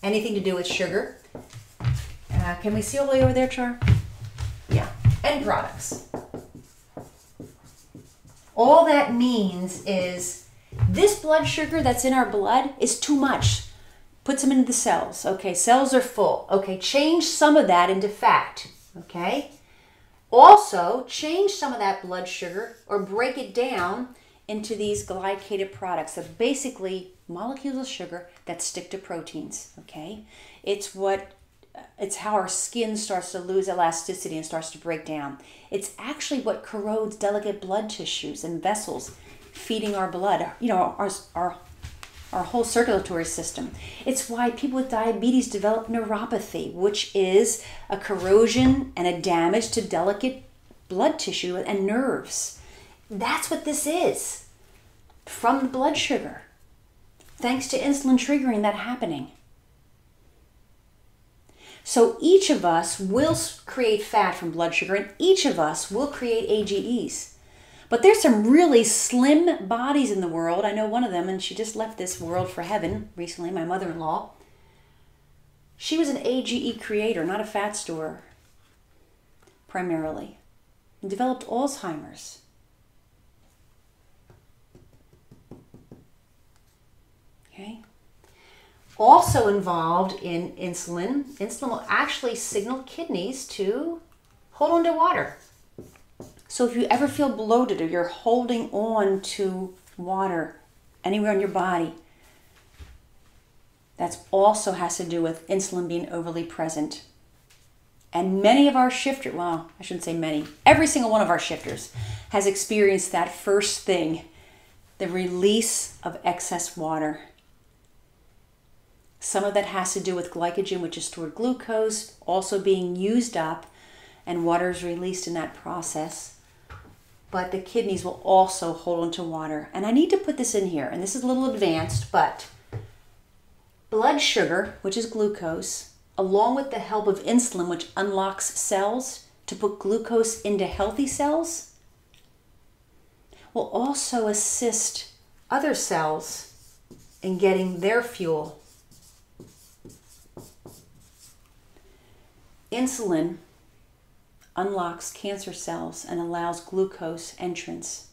Anything to do with sugar. Can we see all the way over there, Char? Yeah. End products. All that means is this blood sugar that's in our blood is too much. Puts them into the cells. Okay, cells are full. Okay, change some of that into fat. Okay? Also, change some of that blood sugar or break it down into these glycated products. They're basically molecules of sugar that stick to proteins. Okay? It's how our skin starts to lose elasticity and starts to break down. It's actually what corrodes delicate blood tissues and vessels feeding our blood, our whole circulatory system. It's why people with diabetes develop neuropathy, which is a corrosion and a damage to delicate blood tissue and nerves. That's what this is from the blood sugar, thanks to insulin triggering that happening. So each of us will create fat from blood sugar, and each of us will create AGEs. But there's some really slim bodies in the world. I know one of them, and she just left this world for heaven recently, my mother-in-law. She was an AGE creator, not a fat storer, primarily, and developed Alzheimer's. Okay. Also involved in insulin will actually signal kidneys to hold on to water. So if you ever feel bloated or you're holding on to water anywhere on your body, that also has to do with insulin being overly present. And many of our shifters, well, I shouldn't say many, every single one of our shifters has experienced that first thing, the release of excess water. Some of that has to do with glycogen, which is stored glucose, also being used up, and water is released in that process. But the kidneys will also hold on to water. And I need to put this in here, and this is a little advanced, but blood sugar, which is glucose, along with the help of insulin, which unlocks cells to put glucose into healthy cells, will also assist other cells in getting their fuel. Insulin unlocks cancer cells and allows glucose entrance.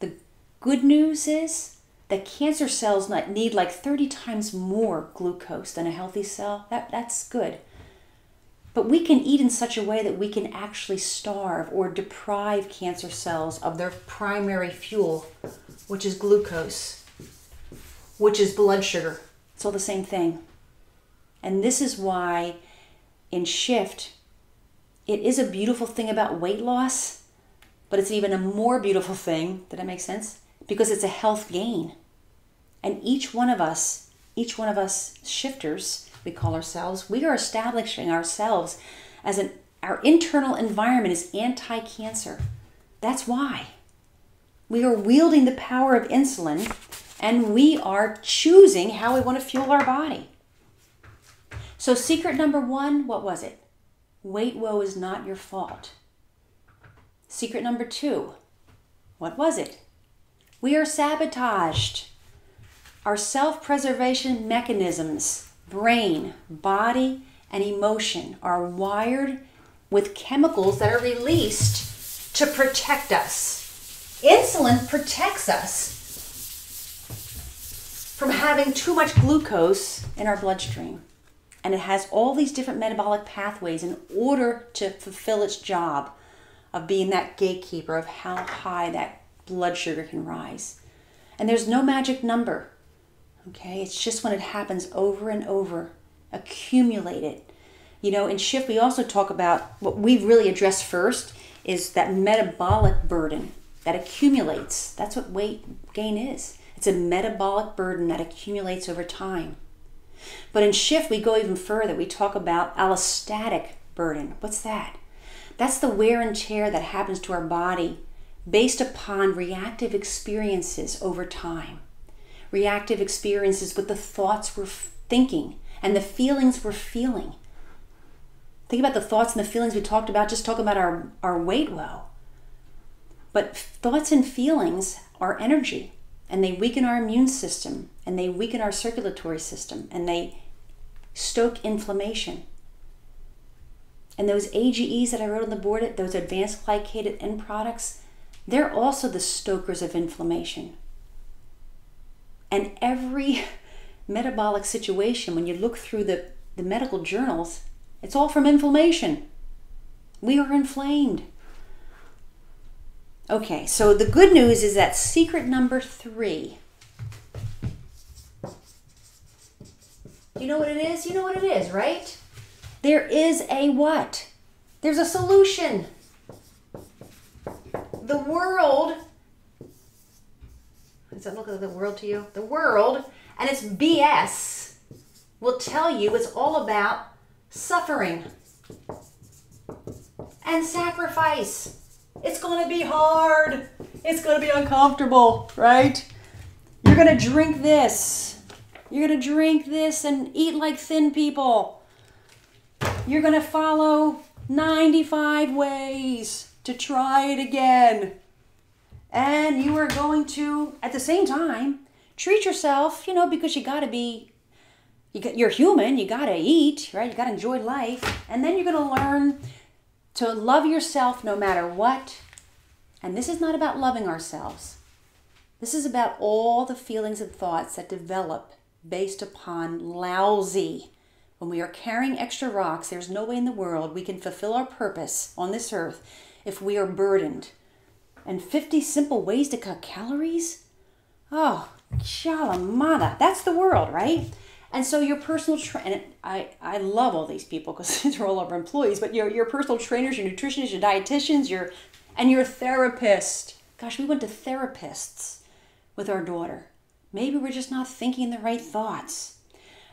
The good news is that cancer cells need like 30 times more glucose than a healthy cell. That's good. But we can eat in such a way that we can actually starve or deprive cancer cells of their primary fuel, which is glucose, which is blood sugar. It's all the same thing. And this is why in Shift, it is a beautiful thing about weight loss, but it's even a more beautiful thing, did that make sense? Because it's a health gain. And each one of us shifters, we call ourselves, we are establishing ourselves as our internal environment is anti-cancer. That's why. We are wielding the power of insulin, and we are choosing how we want to fuel our body. So secret number 1, what was it? Weight woe is not your fault. Secret number 2, what was it? We are sabotaged. Our self-preservation mechanisms, brain, body, and emotion are wired with chemicals that are released to protect us. Insulin protects us from having too much glucose in our bloodstream. And it has all these different metabolic pathways in order to fulfill its job of being that gatekeeper of how high that blood sugar can rise. And there's no magic number. Okay, it's just when it happens over and over, accumulated. You know, in Shift, we also talk about what we really address first is that metabolic burden that accumulates. That's what weight gain is. It's a metabolic burden that accumulates over time. But in Shift, we go even further. We talk about allostatic burden. What's that? That's the wear and tear that happens to our body based upon reactive experiences over time. Reactive experiences with the thoughts we're thinking and the feelings we're feeling. Think about the thoughts and the feelings we talked about, just talking about our weight woe. But thoughts and feelings are energy, and they weaken our immune system, and they weaken our circulatory system, and they stoke inflammation. And those AGEs that I wrote on the board, those advanced glycated end products, they're also the stokers of inflammation. And every metabolic situation, when you look through the medical journals, it's all from inflammation. We are inflamed. Okay, so the good news is that secret number 3. You know what it is? You know what it is, right? There is a what? There's a solution. The world, does that look like the world to you? The world, and its BS, will tell you it's all about suffering and sacrifice. It's going to be hard. It's going to be uncomfortable, right? You're going to drink this. You're going to drink this and eat like thin people. You're going to follow 95 ways to try it again. And you are going to, at the same time, treat yourself, you know, because you got to be, you're human, you got to eat, right? You got to enjoy life. And then you're going to learn to love yourself no matter what. And this is not about loving ourselves. This is about all the feelings and thoughts that develop based upon lousy. When we are carrying extra rocks, there's no way in the world we can fulfill our purpose on this earth if we are burdened. And 50 simple ways to cut calories? Oh, shalamada. That's the world, right? And so your personal trainer, I love all these people because these are all our employees, but your personal trainers, your nutritionists, your dietitians, your therapist. Gosh, we went to therapists with our daughter. Maybe we're just not thinking the right thoughts.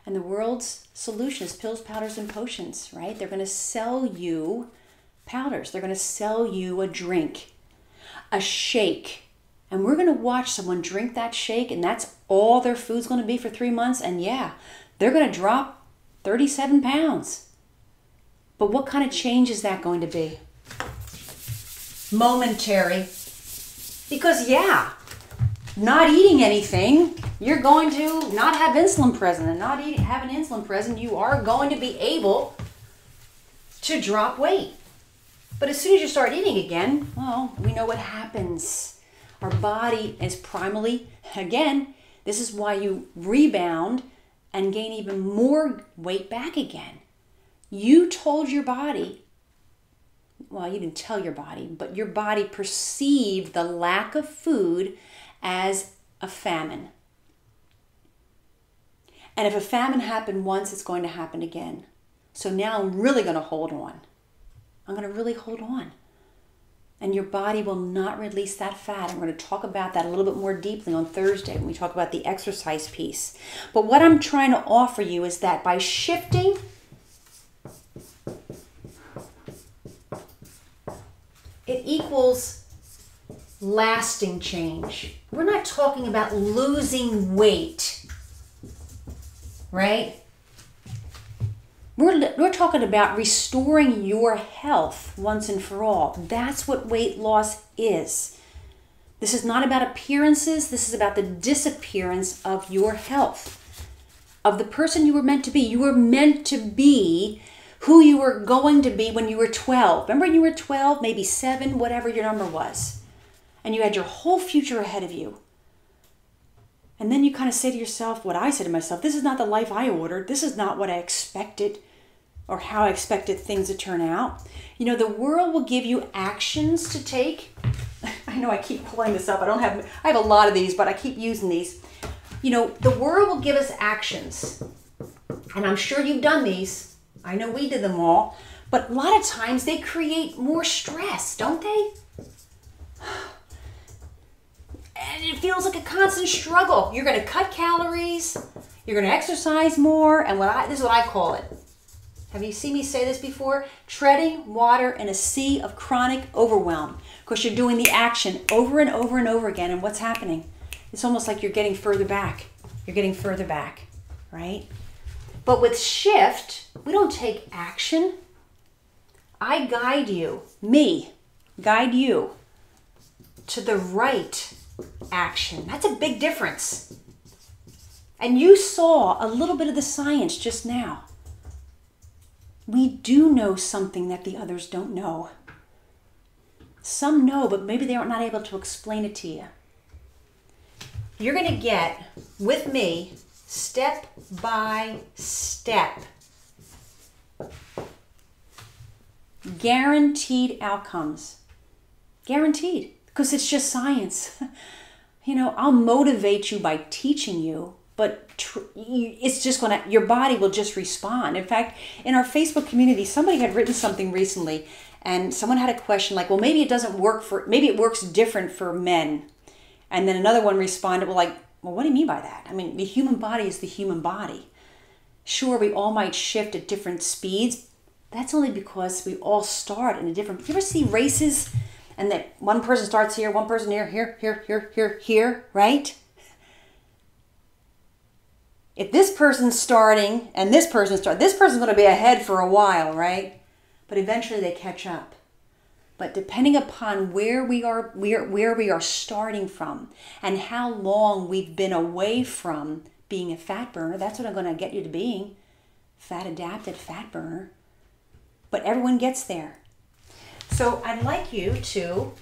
And the world's solution is pills, powders, and potions, right? They're going to sell you powders. They're going to sell you a drink, a shake. And we're going to watch someone drink that shake, and that's all their food's going to be for 3 months. And yeah, they're going to drop 37 pounds. But what kind of change is that going to be? Momentary. Because yeah, not eating anything, you're going to not have insulin present. And not having insulin present, you are going to be able to drop weight. But as soon as you start eating again, well, we know what happens. Our body is primally, again, this is why you rebound and gain even more weight back again. You told your body, well, you didn't tell your body, but your body perceived the lack of food as a famine. And if a famine happened once, it's going to happen again. So now I'm really going to hold on. I'm going to really hold on. And your body will not release that fat. I'm going to talk about that a little bit more deeply on Thursday when we talk about the exercise piece. But what I'm trying to offer you is that by shifting, it equals lasting change. We're not talking about losing weight, right? We're talking about restoring your health once and for all. That's what weight loss is. This is not about appearances. This is about the disappearance of your health, of the person you were meant to be. You were meant to be who you were going to be when you were 12. Remember when you were 12, maybe 7, whatever your number was. And you had your whole future ahead of you. And then you kind of say to yourself, what I say to myself, this is not the life I ordered. This is not what I expected or how I expected things to turn out. You know, the world will give you actions to take. I know I keep pulling this up. I have a lot of these, but I keep using these. You know, the world will give us actions. And I'm sure you've done these. I know we did them all. But a lot of times they create more stress, don't they? And it feels like a constant struggle. You're going to cut calories. You're going to exercise more. And this is what I call it. Have you seen me say this before? Treading water in a sea of chronic overwhelm. Because you're doing the action over and over and over again. And what's happening? It's almost like you're getting further back. You're getting further back, right? But with shift, we don't take action. I guide you, guide you to the right action. That's a big difference. And you saw a little bit of the science just now. We do know something that the others don't know. Some know, but maybe they are not able to explain it to you. You're going to get, with me, step by step, guaranteed outcomes. Guaranteed. Because it's just science. You know, I'll motivate you by teaching you, but it's just your body will just respond. In fact, in our Facebook community, somebody had written something recently, and someone had a question like, well, maybe it works different for men. And then another one responded, well, what do you mean by that? I mean, the human body is the human body. Sure, we all might shift at different speeds. That's only because we all start in a different... You ever see races and that one person starts here, one person here, right? If this person's starting and this person's going to be ahead for a while, right? But eventually they catch up. But depending upon where we are starting from and how long we've been away from being a fat burner, that's what I'm going to get you to being. Fat adapted, fat burner. But everyone gets there. So I'd like you to...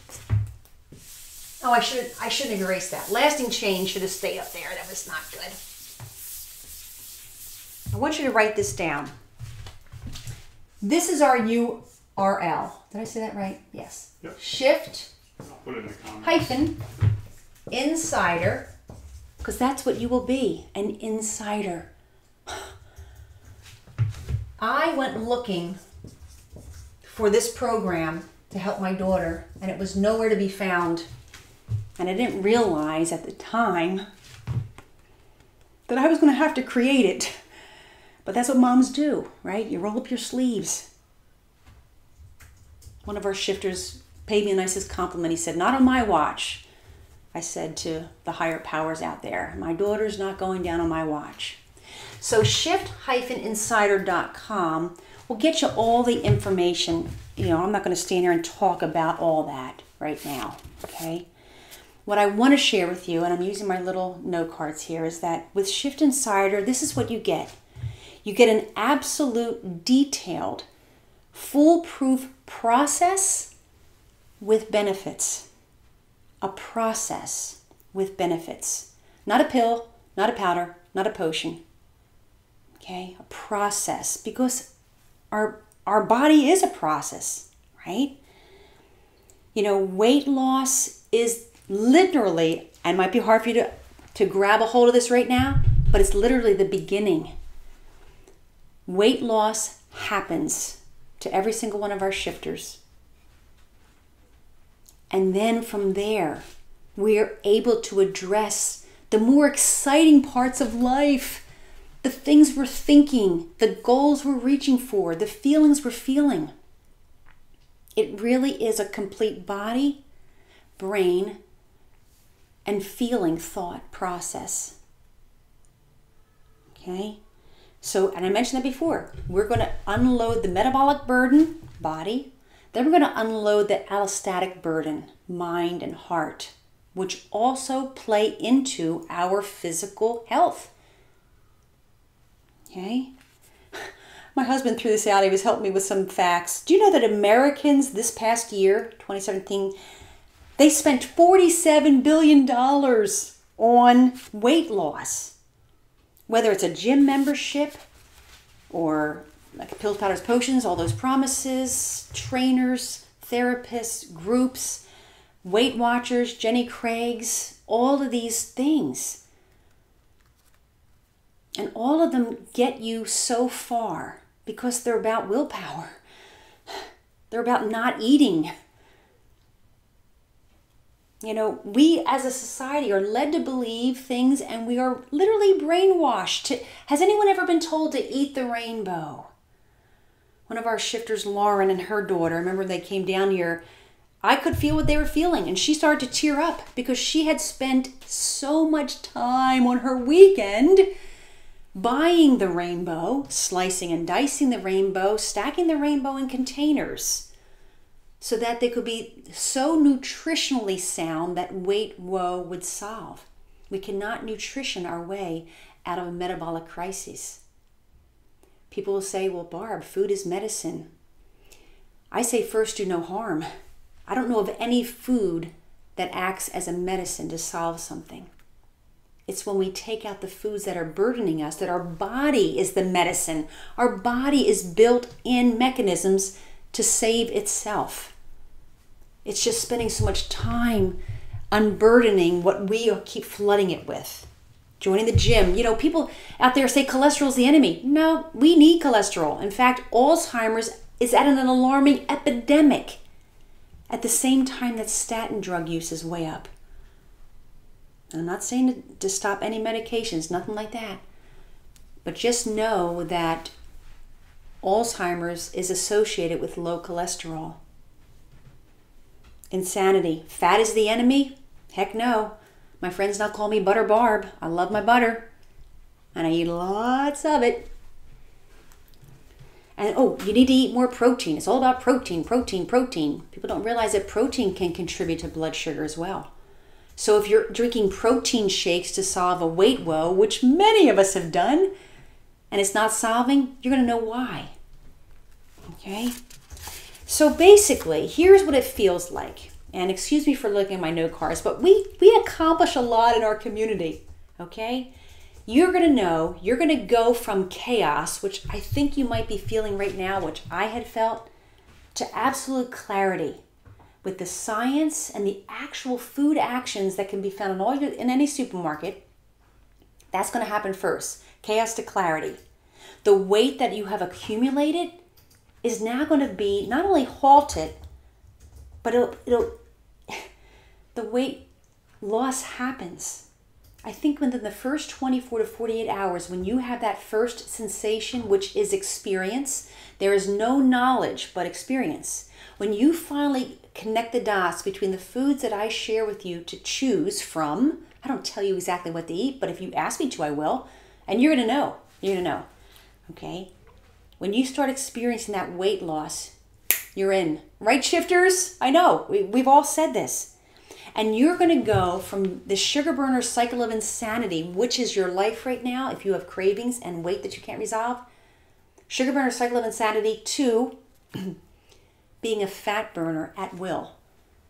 Oh, I shouldn't have erased that. Lasting change should have stayed up there. That was not good. I want you to write this down. This is our URL. Did I say that right? Yes. Yep. Shift I'll put it in the comments. hyphen insider, because that's what you will be, an insider. I went looking for this program to help my daughter, and it was nowhere to be found. And I didn't realize at the time that I was going to have to create it. But that's what moms do, right? You roll up your sleeves. One of our shifters paid me a nicest compliment. He said, not on my watch. I said to the higher powers out there, my daughter's not going down on my watch. So shift-insider.com will get you all the information. You know, I'm not going to stand here and talk about all that right now, okay? What I want to share with you, and I'm using my little note cards here, is that with Shift Insider, this is what you get. You get an absolute detailed, foolproof process with benefits. A process with benefits. Not a pill, not a powder, not a potion. Okay, a process, because our body is a process, right? You know, weight loss is literally, and it might be hard for you to grab a hold of this right now, but it's literally the beginning. Weight loss happens to every single one of our shifters. And then from there, we're able to address the more exciting parts of life, the things we're thinking, the goals we're reaching for, the feelings we're feeling. It really is a complete body, brain, and feeling thought process. Okay? So, and I mentioned that before, we're going to unload the metabolic burden, body. Then we're going to unload the allostatic burden, mind and heart, which also play into our physical health. Okay? My husband threw this out. He was helping me with some facts. Do you know that Americans this past year, 2017, they spent $47 billion on weight loss? Whether it's a gym membership or like pills, powders, potions, all those promises, trainers, therapists, groups, Weight Watchers, Jenny Craig's, all of these things. And all of them get you so far because they're about willpower. They're about not eating. You know, we as a society are led to believe things and we are literally brainwashed. Has anyone ever been told to eat the rainbow? One of our shifters, Lauren, and her daughter, remember they came down here, I could feel what they were feeling and she started to tear up because she had spent so much time on her weekend buying the rainbow, slicing and dicing the rainbow, stacking the rainbow in containers, so that they could be so nutritionally sound that weight woe would solve. We cannot nutrition our way out of a metabolic crisis. People will say, well, Barb, food is medicine. I say first do no harm. I don't know of any food that acts as a medicine to solve something. It's when we take out the foods that are burdening us, that our body is the medicine. Our body is built in mechanisms to save itself. It's just spending so much time unburdening what we keep flooding it with. Joining the gym. You know, people out there say cholesterol is the enemy. No, we need cholesterol. In fact, Alzheimer's is at an alarming epidemic at the same time that statin drug use is way up. And I'm not saying to stop any medications, nothing like that. But just know that Alzheimer's is associated with low cholesterol. Insanity. Fat is the enemy? Heck no. My friends now call me Butter Barb. I love my butter. And I eat lots of it. And oh, you need to eat more protein. It's all about protein, protein, protein. People don't realize that protein can contribute to blood sugar as well. So if you're drinking protein shakes to solve a weight woe, which many of us have done, and it's not solving, you're going to know why. Okay? So basically, here's what it feels like. And excuse me for looking at my note cards, but we accomplish a lot in our community. Okay? You're going to know, you're going to go from chaos, which I think you might be feeling right now, which I had felt, to absolute clarity with the science and the actual food actions that can be found in any supermarket. That's going to happen first. Chaos to clarity. The weight that you have accumulated is now going to be not only halted, but the weight loss happens. I think within the first 24 to 48 hours, when you have that first sensation, which is experience, there is no knowledge but experience. When you finally connect the dots between the foods that I share with you to choose from, I don't tell you exactly what to eat, but if you ask me to, I will. And you're going to know. You're going to know. Okay? When you start experiencing that weight loss, you're in. Right, shifters? I know. We've all said this. And you're going to go from the sugar burner cycle of insanity, which is your life right now, if you have cravings and weight that you can't resolve, sugar burner cycle of insanity, to being a fat burner at will.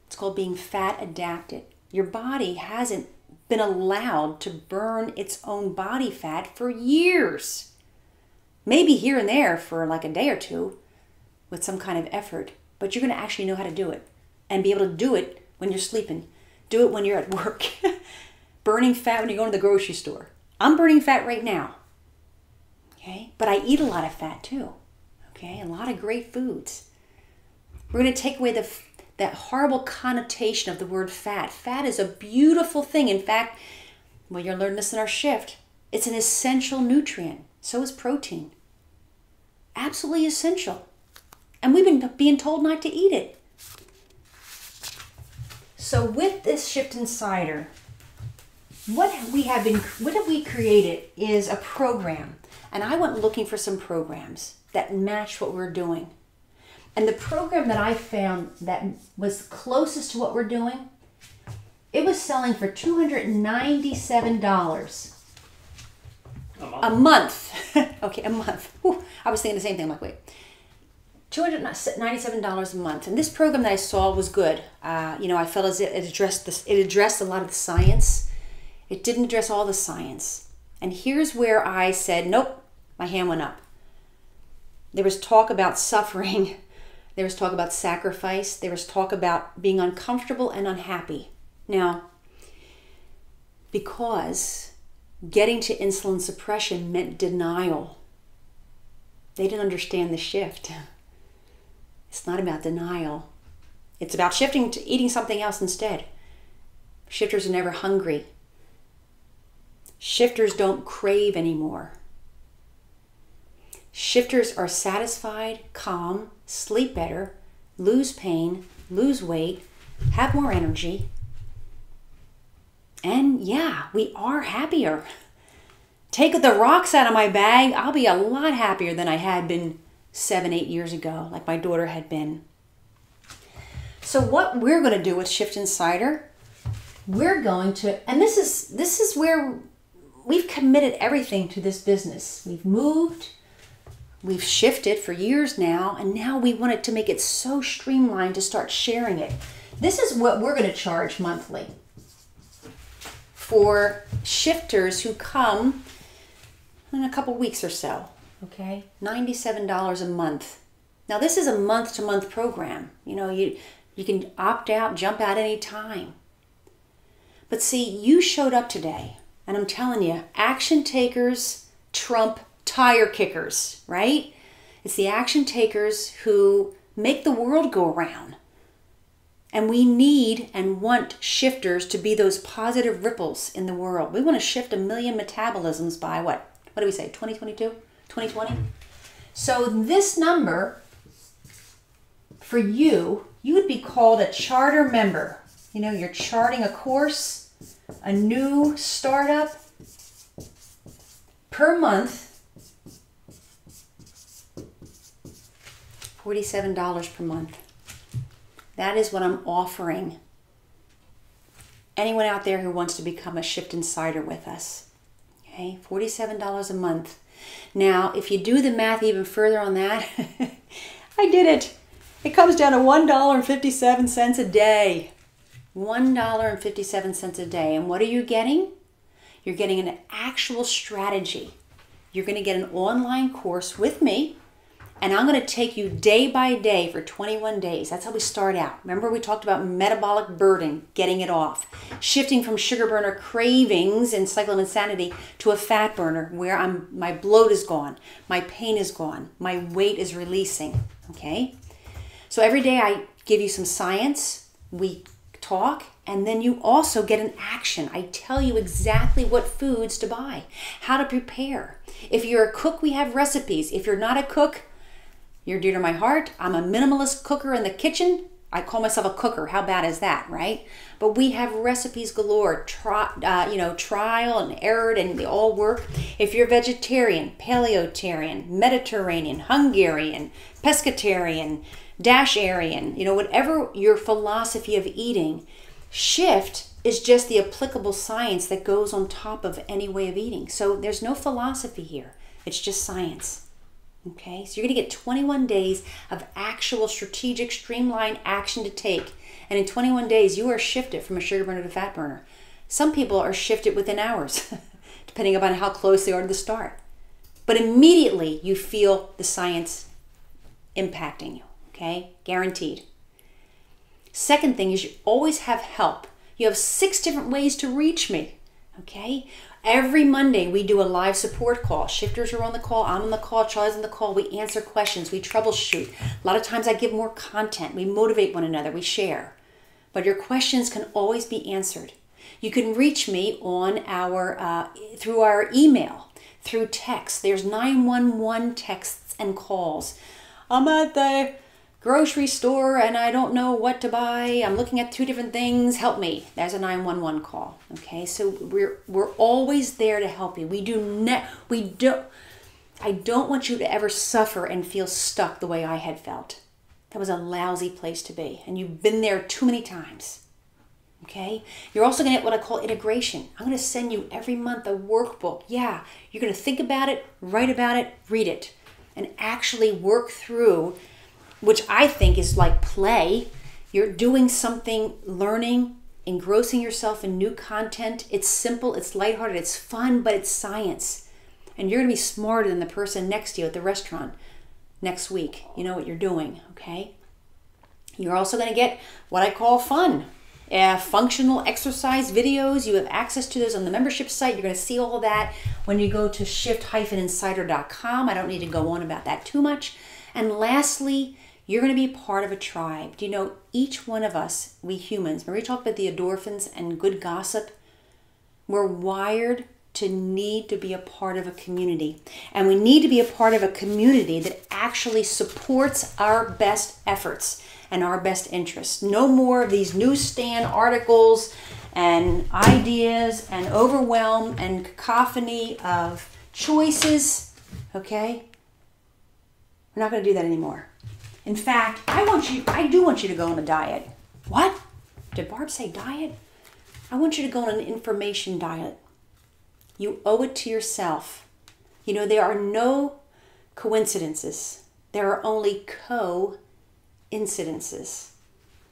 It's called being fat adapted. Your body hasn't been allowed to burn its own body fat for years. Maybe here and there for like a day or two with some kind of effort, but you're going to actually know how to do it and be able to do it when you're sleeping. Do it when you're at work. Burning fat when you go to the grocery store. I'm burning fat right now. Okay? But I eat a lot of fat too. Okay? A lot of great foods. We're going to take away that horrible connotation of the word fat. Fat is a beautiful thing. In fact, well, you'll learn this in our shift. It's an essential nutrient. So is protein. Absolutely essential. And we've been being told not to eat it. So with this Shift Insider, what have we created is a program. And I went looking for some programs that match what we're doing. And the program that I found that was closest to what we're doing, it was selling for $297 a month. Okay, a month. Whew, I was thinking the same thing. I'm like, wait, $297 a month. And this program that I saw was good. I felt as it addressed a lot of the science. It didn't address all the science. And here's where I said, nope, my hand went up. There was talk about suffering. There was talk about sacrifice. There was talk about being uncomfortable and unhappy. Now, because getting to insulin suppression meant denial, they didn't understand the shift. It's not about denial. It's about shifting to eating something else instead. Shifters are never hungry. Shifters don't crave anymore. Shifters are satisfied, calm, sleep better, lose pain, lose weight, have more energy. And yeah, we are happier. Take the rocks out of my bag, I'll be a lot happier than I had been 7-8 years ago, like my daughter had been. So what we're going to do with Shift Insider, we're going to, and this is where we've committed everything to this business. We've moved, we've shifted for years now, and now we wanted to make it so streamlined to start sharing it. This is what we're going to charge monthly for shifters who come in a couple weeks or so. Okay, $97 a month. Now this is a month-to-month program. You can opt out, jump out any time. But see, you showed up today, and I'm telling you, action takers trump tire kickers, right? It's the action takers who make the world go around. And we need and want shifters to be those positive ripples in the world. We want to shift 1 million metabolisms by what? What do we say, 2022? 2020? So this number, for you would be called a charter member. You're charting a course, a new startup, per month, $47 per month. That is what I'm offering anyone out there who wants to become a Shift Insider with us. Okay, $47 a month. Now, if you do the math even further on that, I did it. It comes down to $1.57 a day. $1.57 a day. And what are you getting? You're getting an actual strategy. You're going to get an online course with me, and I'm going to take you day by day for 21 days. That's how we start out. Remember we talked about metabolic burden, getting it off. Shifting from sugar burner cravings and cycle of insanity to a fat burner where my bloat is gone, my pain is gone, my weight is releasing. Okay? So every day I give you some science, we talk, and then you also get an action. I tell you exactly what foods to buy, how to prepare. If you're a cook, we have recipes. If you're not a cook, you're dear to my heart. I'm a minimalist cooker in the kitchen. I call myself a cooker. How bad is that, right? But we have recipes galore, trial and error, and they all work. If you're vegetarian, paleotarian, Mediterranean, Hungarian, pescatarian, Dasharian, whatever your philosophy of eating, Shift is just the applicable science that goes on top of any way of eating. So there's no philosophy here. It's just science. Okay, so you're going to get 21 days of actual strategic, streamlined action to take. And in 21 days, you are shifted from a sugar burner to fat burner. Some people are shifted within hours, depending upon how close they are to the start. But immediately, you feel the science impacting you. Okay, guaranteed. Second thing is you always have help. You have 6 different ways to reach me. Okay, Every Monday, we do a live support call. Shifters are on the call. I'm on the call. Charlie's on the call. We answer questions. We troubleshoot. A lot of times I give more content. We motivate one another. We share. But your questions can always be answered. You can reach me on through our email, through text. There's 911 texts and calls. I'm at the grocery store and I don't know what to buy. I'm looking at 2 different things. Help me. There's a 911 call. Okay, so we're always there to help you. I don't want you to ever suffer and feel stuck the way I had felt. That was a lousy place to be, and you've been there too many times. Okay? You're also going to get what I call integration. I'm going to send you every month a workbook. Yeah, you're going to think about it, write about it, read it, and actually work through, which I think is like play. You're doing something, learning, engrossing yourself in new content. It's simple, it's lighthearted, it's fun, but it's science. And you're going to be smarter than the person next to you at the restaurant next week. You know what you're doing, okay? You're also going to get what I call fun. Functional exercise videos. You have access to those on the membership site. You're going to see all of that when you go to shift-insider.com. I don't need to go on about that too much. And lastly, you're going to be part of a tribe. Do you know, each one of us, we humans, when we talk about the endorphins and good gossip, we're wired to need to be a part of a community. And we need to be a part of a community that actually supports our best efforts and our best interests. No more of these newsstand articles and ideas and overwhelm and cacophony of choices, okay? We're not going to do that anymore. In fact, I do want you to go on a diet. What? Did Barb say diet? I want you to go on an information diet. You owe it to yourself. You know, there are no coincidences. There are only co-incidences.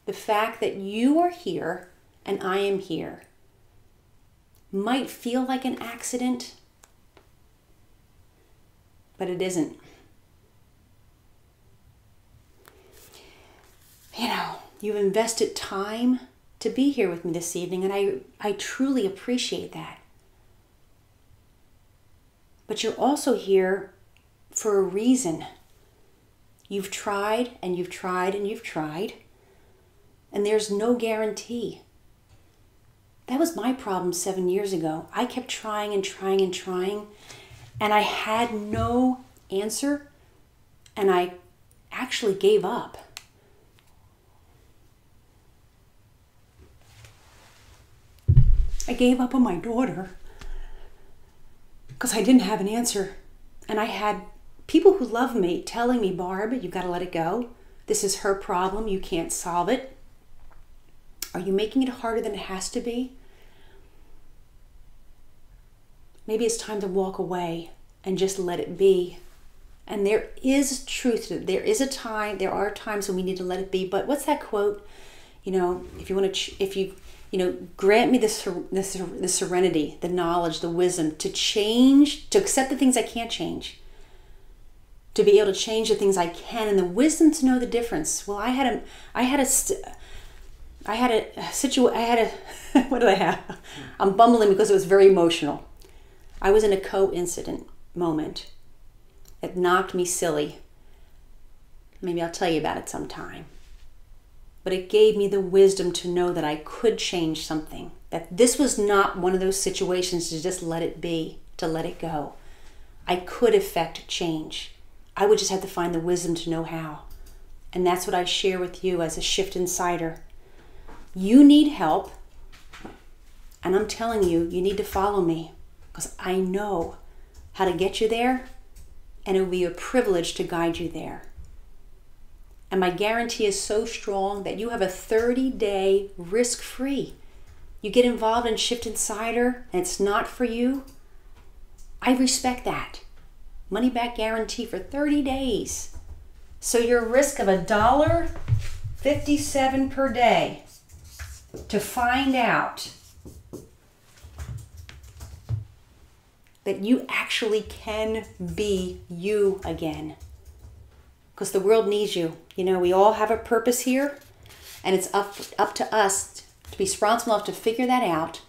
The fact that you are here and I am here might feel like an accident, but it isn't. You know, you've invested time to be here with me this evening, and I truly appreciate that. But you're also here for a reason. You've tried and you've tried and you've tried, and there's no guarantee. That was my problem 7 years ago. I kept trying and trying and trying, and I had no answer, and I actually gave up. I gave up on my daughter because I didn't have an answer. And I had people who love me telling me, Barb, you've got to let it go. This is her problem. You can't solve it. Are you making it harder than it has to be? Maybe it's time to walk away and just let it be. And there is truth to it. There are times when we need to let it be. But what's that quote? You know, grant me the serenity, the knowledge, the wisdom to change, to accept the things I can't change, to be able to change the things I can, and the wisdom to know the difference. Well, what did I have? I'm bumbling because it was very emotional. I was in a coincident moment. It knocked me silly. Maybe I'll tell you about it sometime. But it gave me the wisdom to know that I could change something. That this was not one of those situations to just let it be, to let it go. I could effect change. I would just have to find the wisdom to know how. And that's what I share with you as a Shift Insider. You need help. And I'm telling you, you need to follow me. Because I know how to get you there. And it will be a privilege to guide you there. And my guarantee is so strong that you have a 30-day risk-free. You get involved in Shift Insider and it's not for you. I respect that. Money back guarantee for 30 days. So your risk of $1.57 per day to find out that you actually can be you again. Because the world needs you. You know, we all have a purpose here, and it's up to us to be responsible enough to figure that out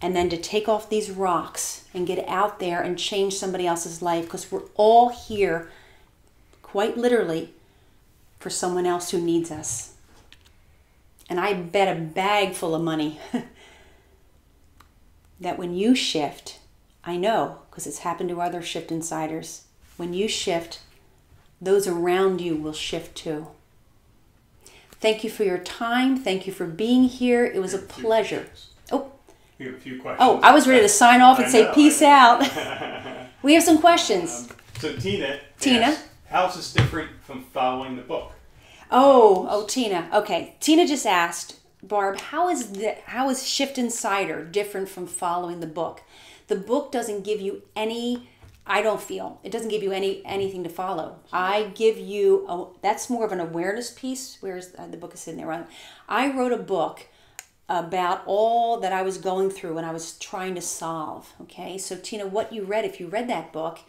and then to take off these rocks and get out there and change somebody else's life, because we're all here, quite literally, for someone else who needs us. And I bet a bag full of money that when you shift, I know, because it's happened to other Shift Insiders, when you shift, those around you will shift too. Thank you for your time. Thank you for being here. It was a pleasure. Oh, we have a few questions. Oh, I was ready to sign off and say peace out. We have some questions. So Tina asks, how is this different from following the book? Tina. Okay, Tina just asked, Barb, how is Shift Insider different from following the book? The book doesn't give you any. I don't feel it doesn't give you anything to follow. I give you that's more of an awareness piece. Where's the book is sitting there? I wrote a book about all that I was going through and I was trying to solve. Okay, so Tina, what you read, if you read that book,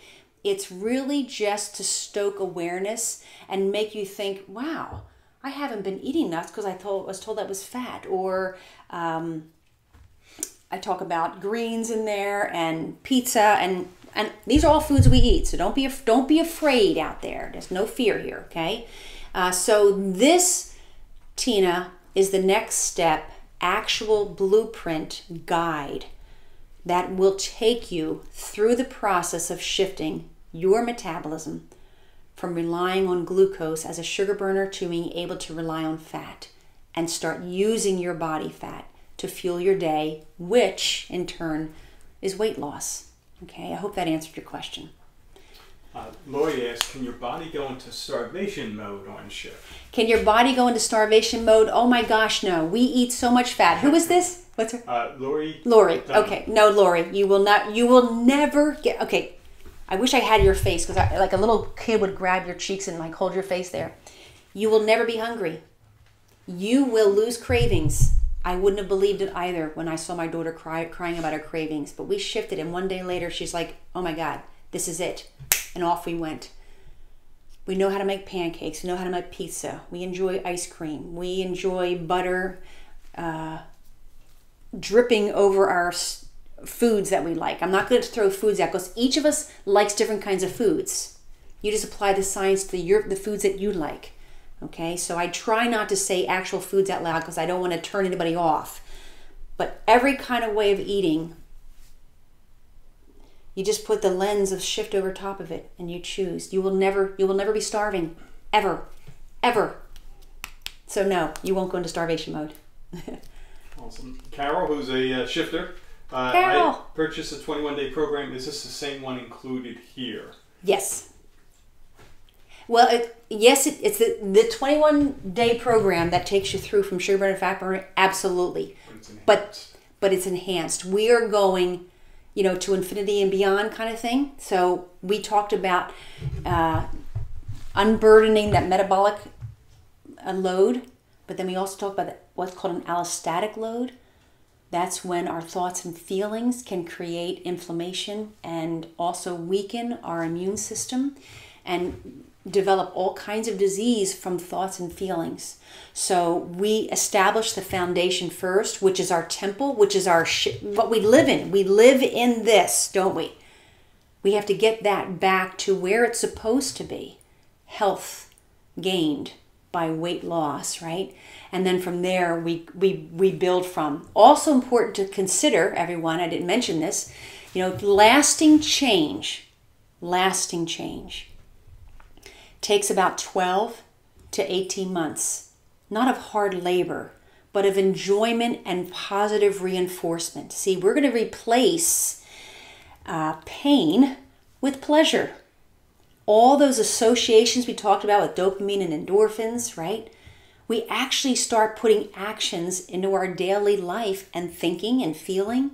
it's really just to stoke awareness and make you think, wow, I haven't been eating nuts because I was told that was fat, or I talk about greens in there and pizza, and these are all foods we eat. So don't be afraid out there. There's no fear here, okay? So this, Tina, is the next step, actual blueprint guide that will take you through the process of shifting your metabolism from relying on glucose as a sugar burner to being able to rely on fat and start using your body fat to fuel your day, which in turn is weight loss. Okay, I hope that answered your question. Lori asks, can your body go into starvation mode on shift? Can your body go into starvation mode? Oh my gosh, no. We eat so much fat. Who is this? What's her? Lori. Lori. Okay. No, Lori. You will never get, okay. I wish I had your face, because like a little kid would grab your cheeks and like hold your face there. You will never be hungry. You will lose cravings. I wouldn't have believed it either when I saw my daughter crying about her cravings. But we shifted, and one day later, she's like, oh my God, this is it. And off we went. We know how to make pancakes. We know how to make pizza. We enjoy ice cream. We enjoy butter dripping over our foods that we like. I'm not going to throw foods out, because each of us likes different kinds of foods. You just apply the science to the foods that you like. Okay, so I try not to say actual foods out loud because I don't want to turn anybody off. But every kind of way of eating, you just put the lens of shift over top of it and you choose. You will never be starving. Ever. Ever. So no, you won't go into starvation mode. Awesome. Carol, who's a shifter. Carol! I purchased a 21-day program. Is this the same one included here? Yes. Well, it's the 21-day program that takes you through from sugar burner to fat burner. Absolutely, but it's enhanced. We are going, to infinity and beyond kind of thing. So we talked about unburdening that metabolic load, but then we also talked about what's called an allostatic load. That's when our thoughts and feelings can create inflammation and also weaken our immune system and develop all kinds of disease from thoughts and feelings. So we establish the foundation first, which is our temple, which is what we live in. We live in this, don't we? We have to get that back to where it's supposed to be. Health gained by weight loss, right? And then from there, we build from. Also important to consider, everyone, I didn't mention this, lasting change takes about 12 to 18 months, not of hard labor, but of enjoyment and positive reinforcement. See, we're going to replace pain with pleasure. All those associations we talked about with dopamine and endorphins, right? We actually start putting actions into our daily life and thinking and feeling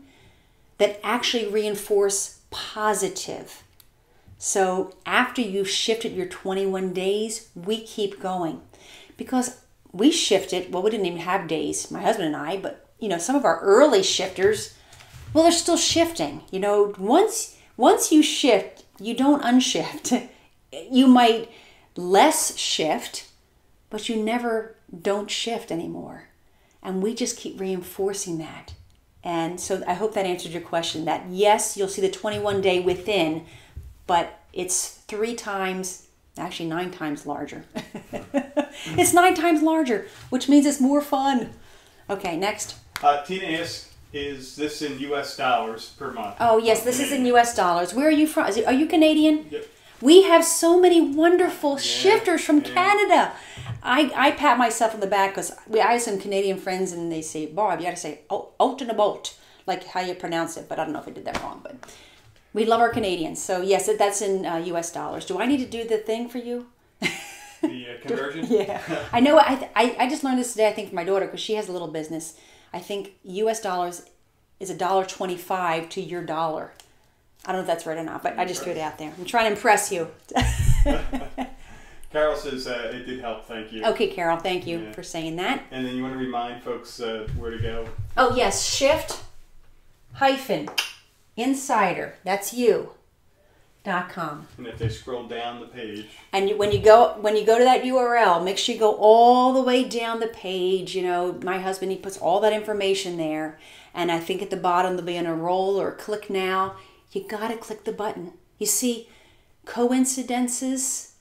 that actually reinforce positive. So after you've shifted your 21 days, we keep going. Because we shifted, well, we didn't even have days, my husband and I, but some of our early shifters, well, they're still shifting. Once you shift, you don't unshift. You might less shift, but you never don't shift anymore. And we just keep reinforcing that. And so I hope that answered your question, that yes, you'll see the 21-day within, but it's 3 times, actually 9 times larger. It's 9 times larger, which means it's more fun. Okay, next. Tina asks, is this in U.S. dollars per month? Oh, yes, this is in U.S. dollars. Where are you from? Are you Canadian? Yep. We have so many wonderful shifters from Canada. I pat myself on the back because I have some Canadian friends and they say, Bob, you got to say out and about, like how you pronounce it, but I don't know if I did that wrong. But we love our Canadians. So yes, that's in U.S. dollars. Do I need to do the thing for you? The conversion? Yeah. I know. I just learned this today, I think, from my daughter because she has a little business. I think U.S. dollars is $1.25 to your dollar. I don't know if that's right or not, but I just threw it out there. I'm trying to impress you. Carol says it did help. Thank you. Okay, Carol, thank you for saying that. And then you want to remind folks where to go? Oh, yes. Shift-insider. That's you.com. And if they scroll down the page. And when you go to that URL, make sure you go all the way down the page. You know, my husband, he puts all that information there. And I think at the bottom there'll be an enroll or click now. You got to click the button. You see, coincidences,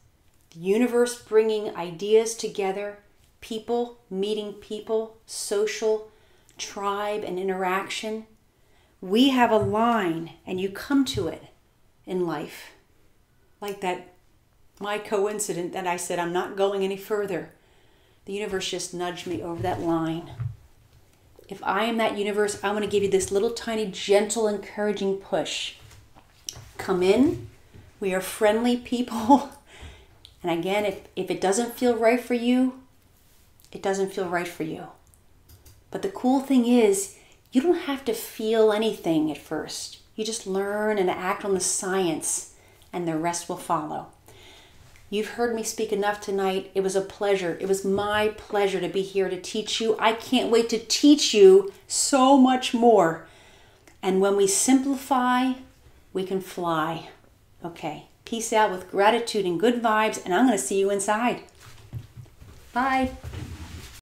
the universe bringing ideas together, people meeting people, social, tribe, and interaction. We have a line, and you come to it in life. Like that, my coincidence that I said, I'm not going any further. The universe just nudged me over that line. If I am that universe, I want to give you this little tiny, gentle, encouraging push. Come in. We are friendly people. And again, if it doesn't feel right for you, it doesn't feel right for you. But the cool thing is, you don't have to feel anything at first. You just learn and act on the science, and the rest will follow. You've heard me speak enough tonight. It was a pleasure. It was my pleasure to be here to teach you. I can't wait to teach you so much more. And when we simplify, we can fly. Okay. Peace out with gratitude and good vibes, and I'm going to see you inside. Bye.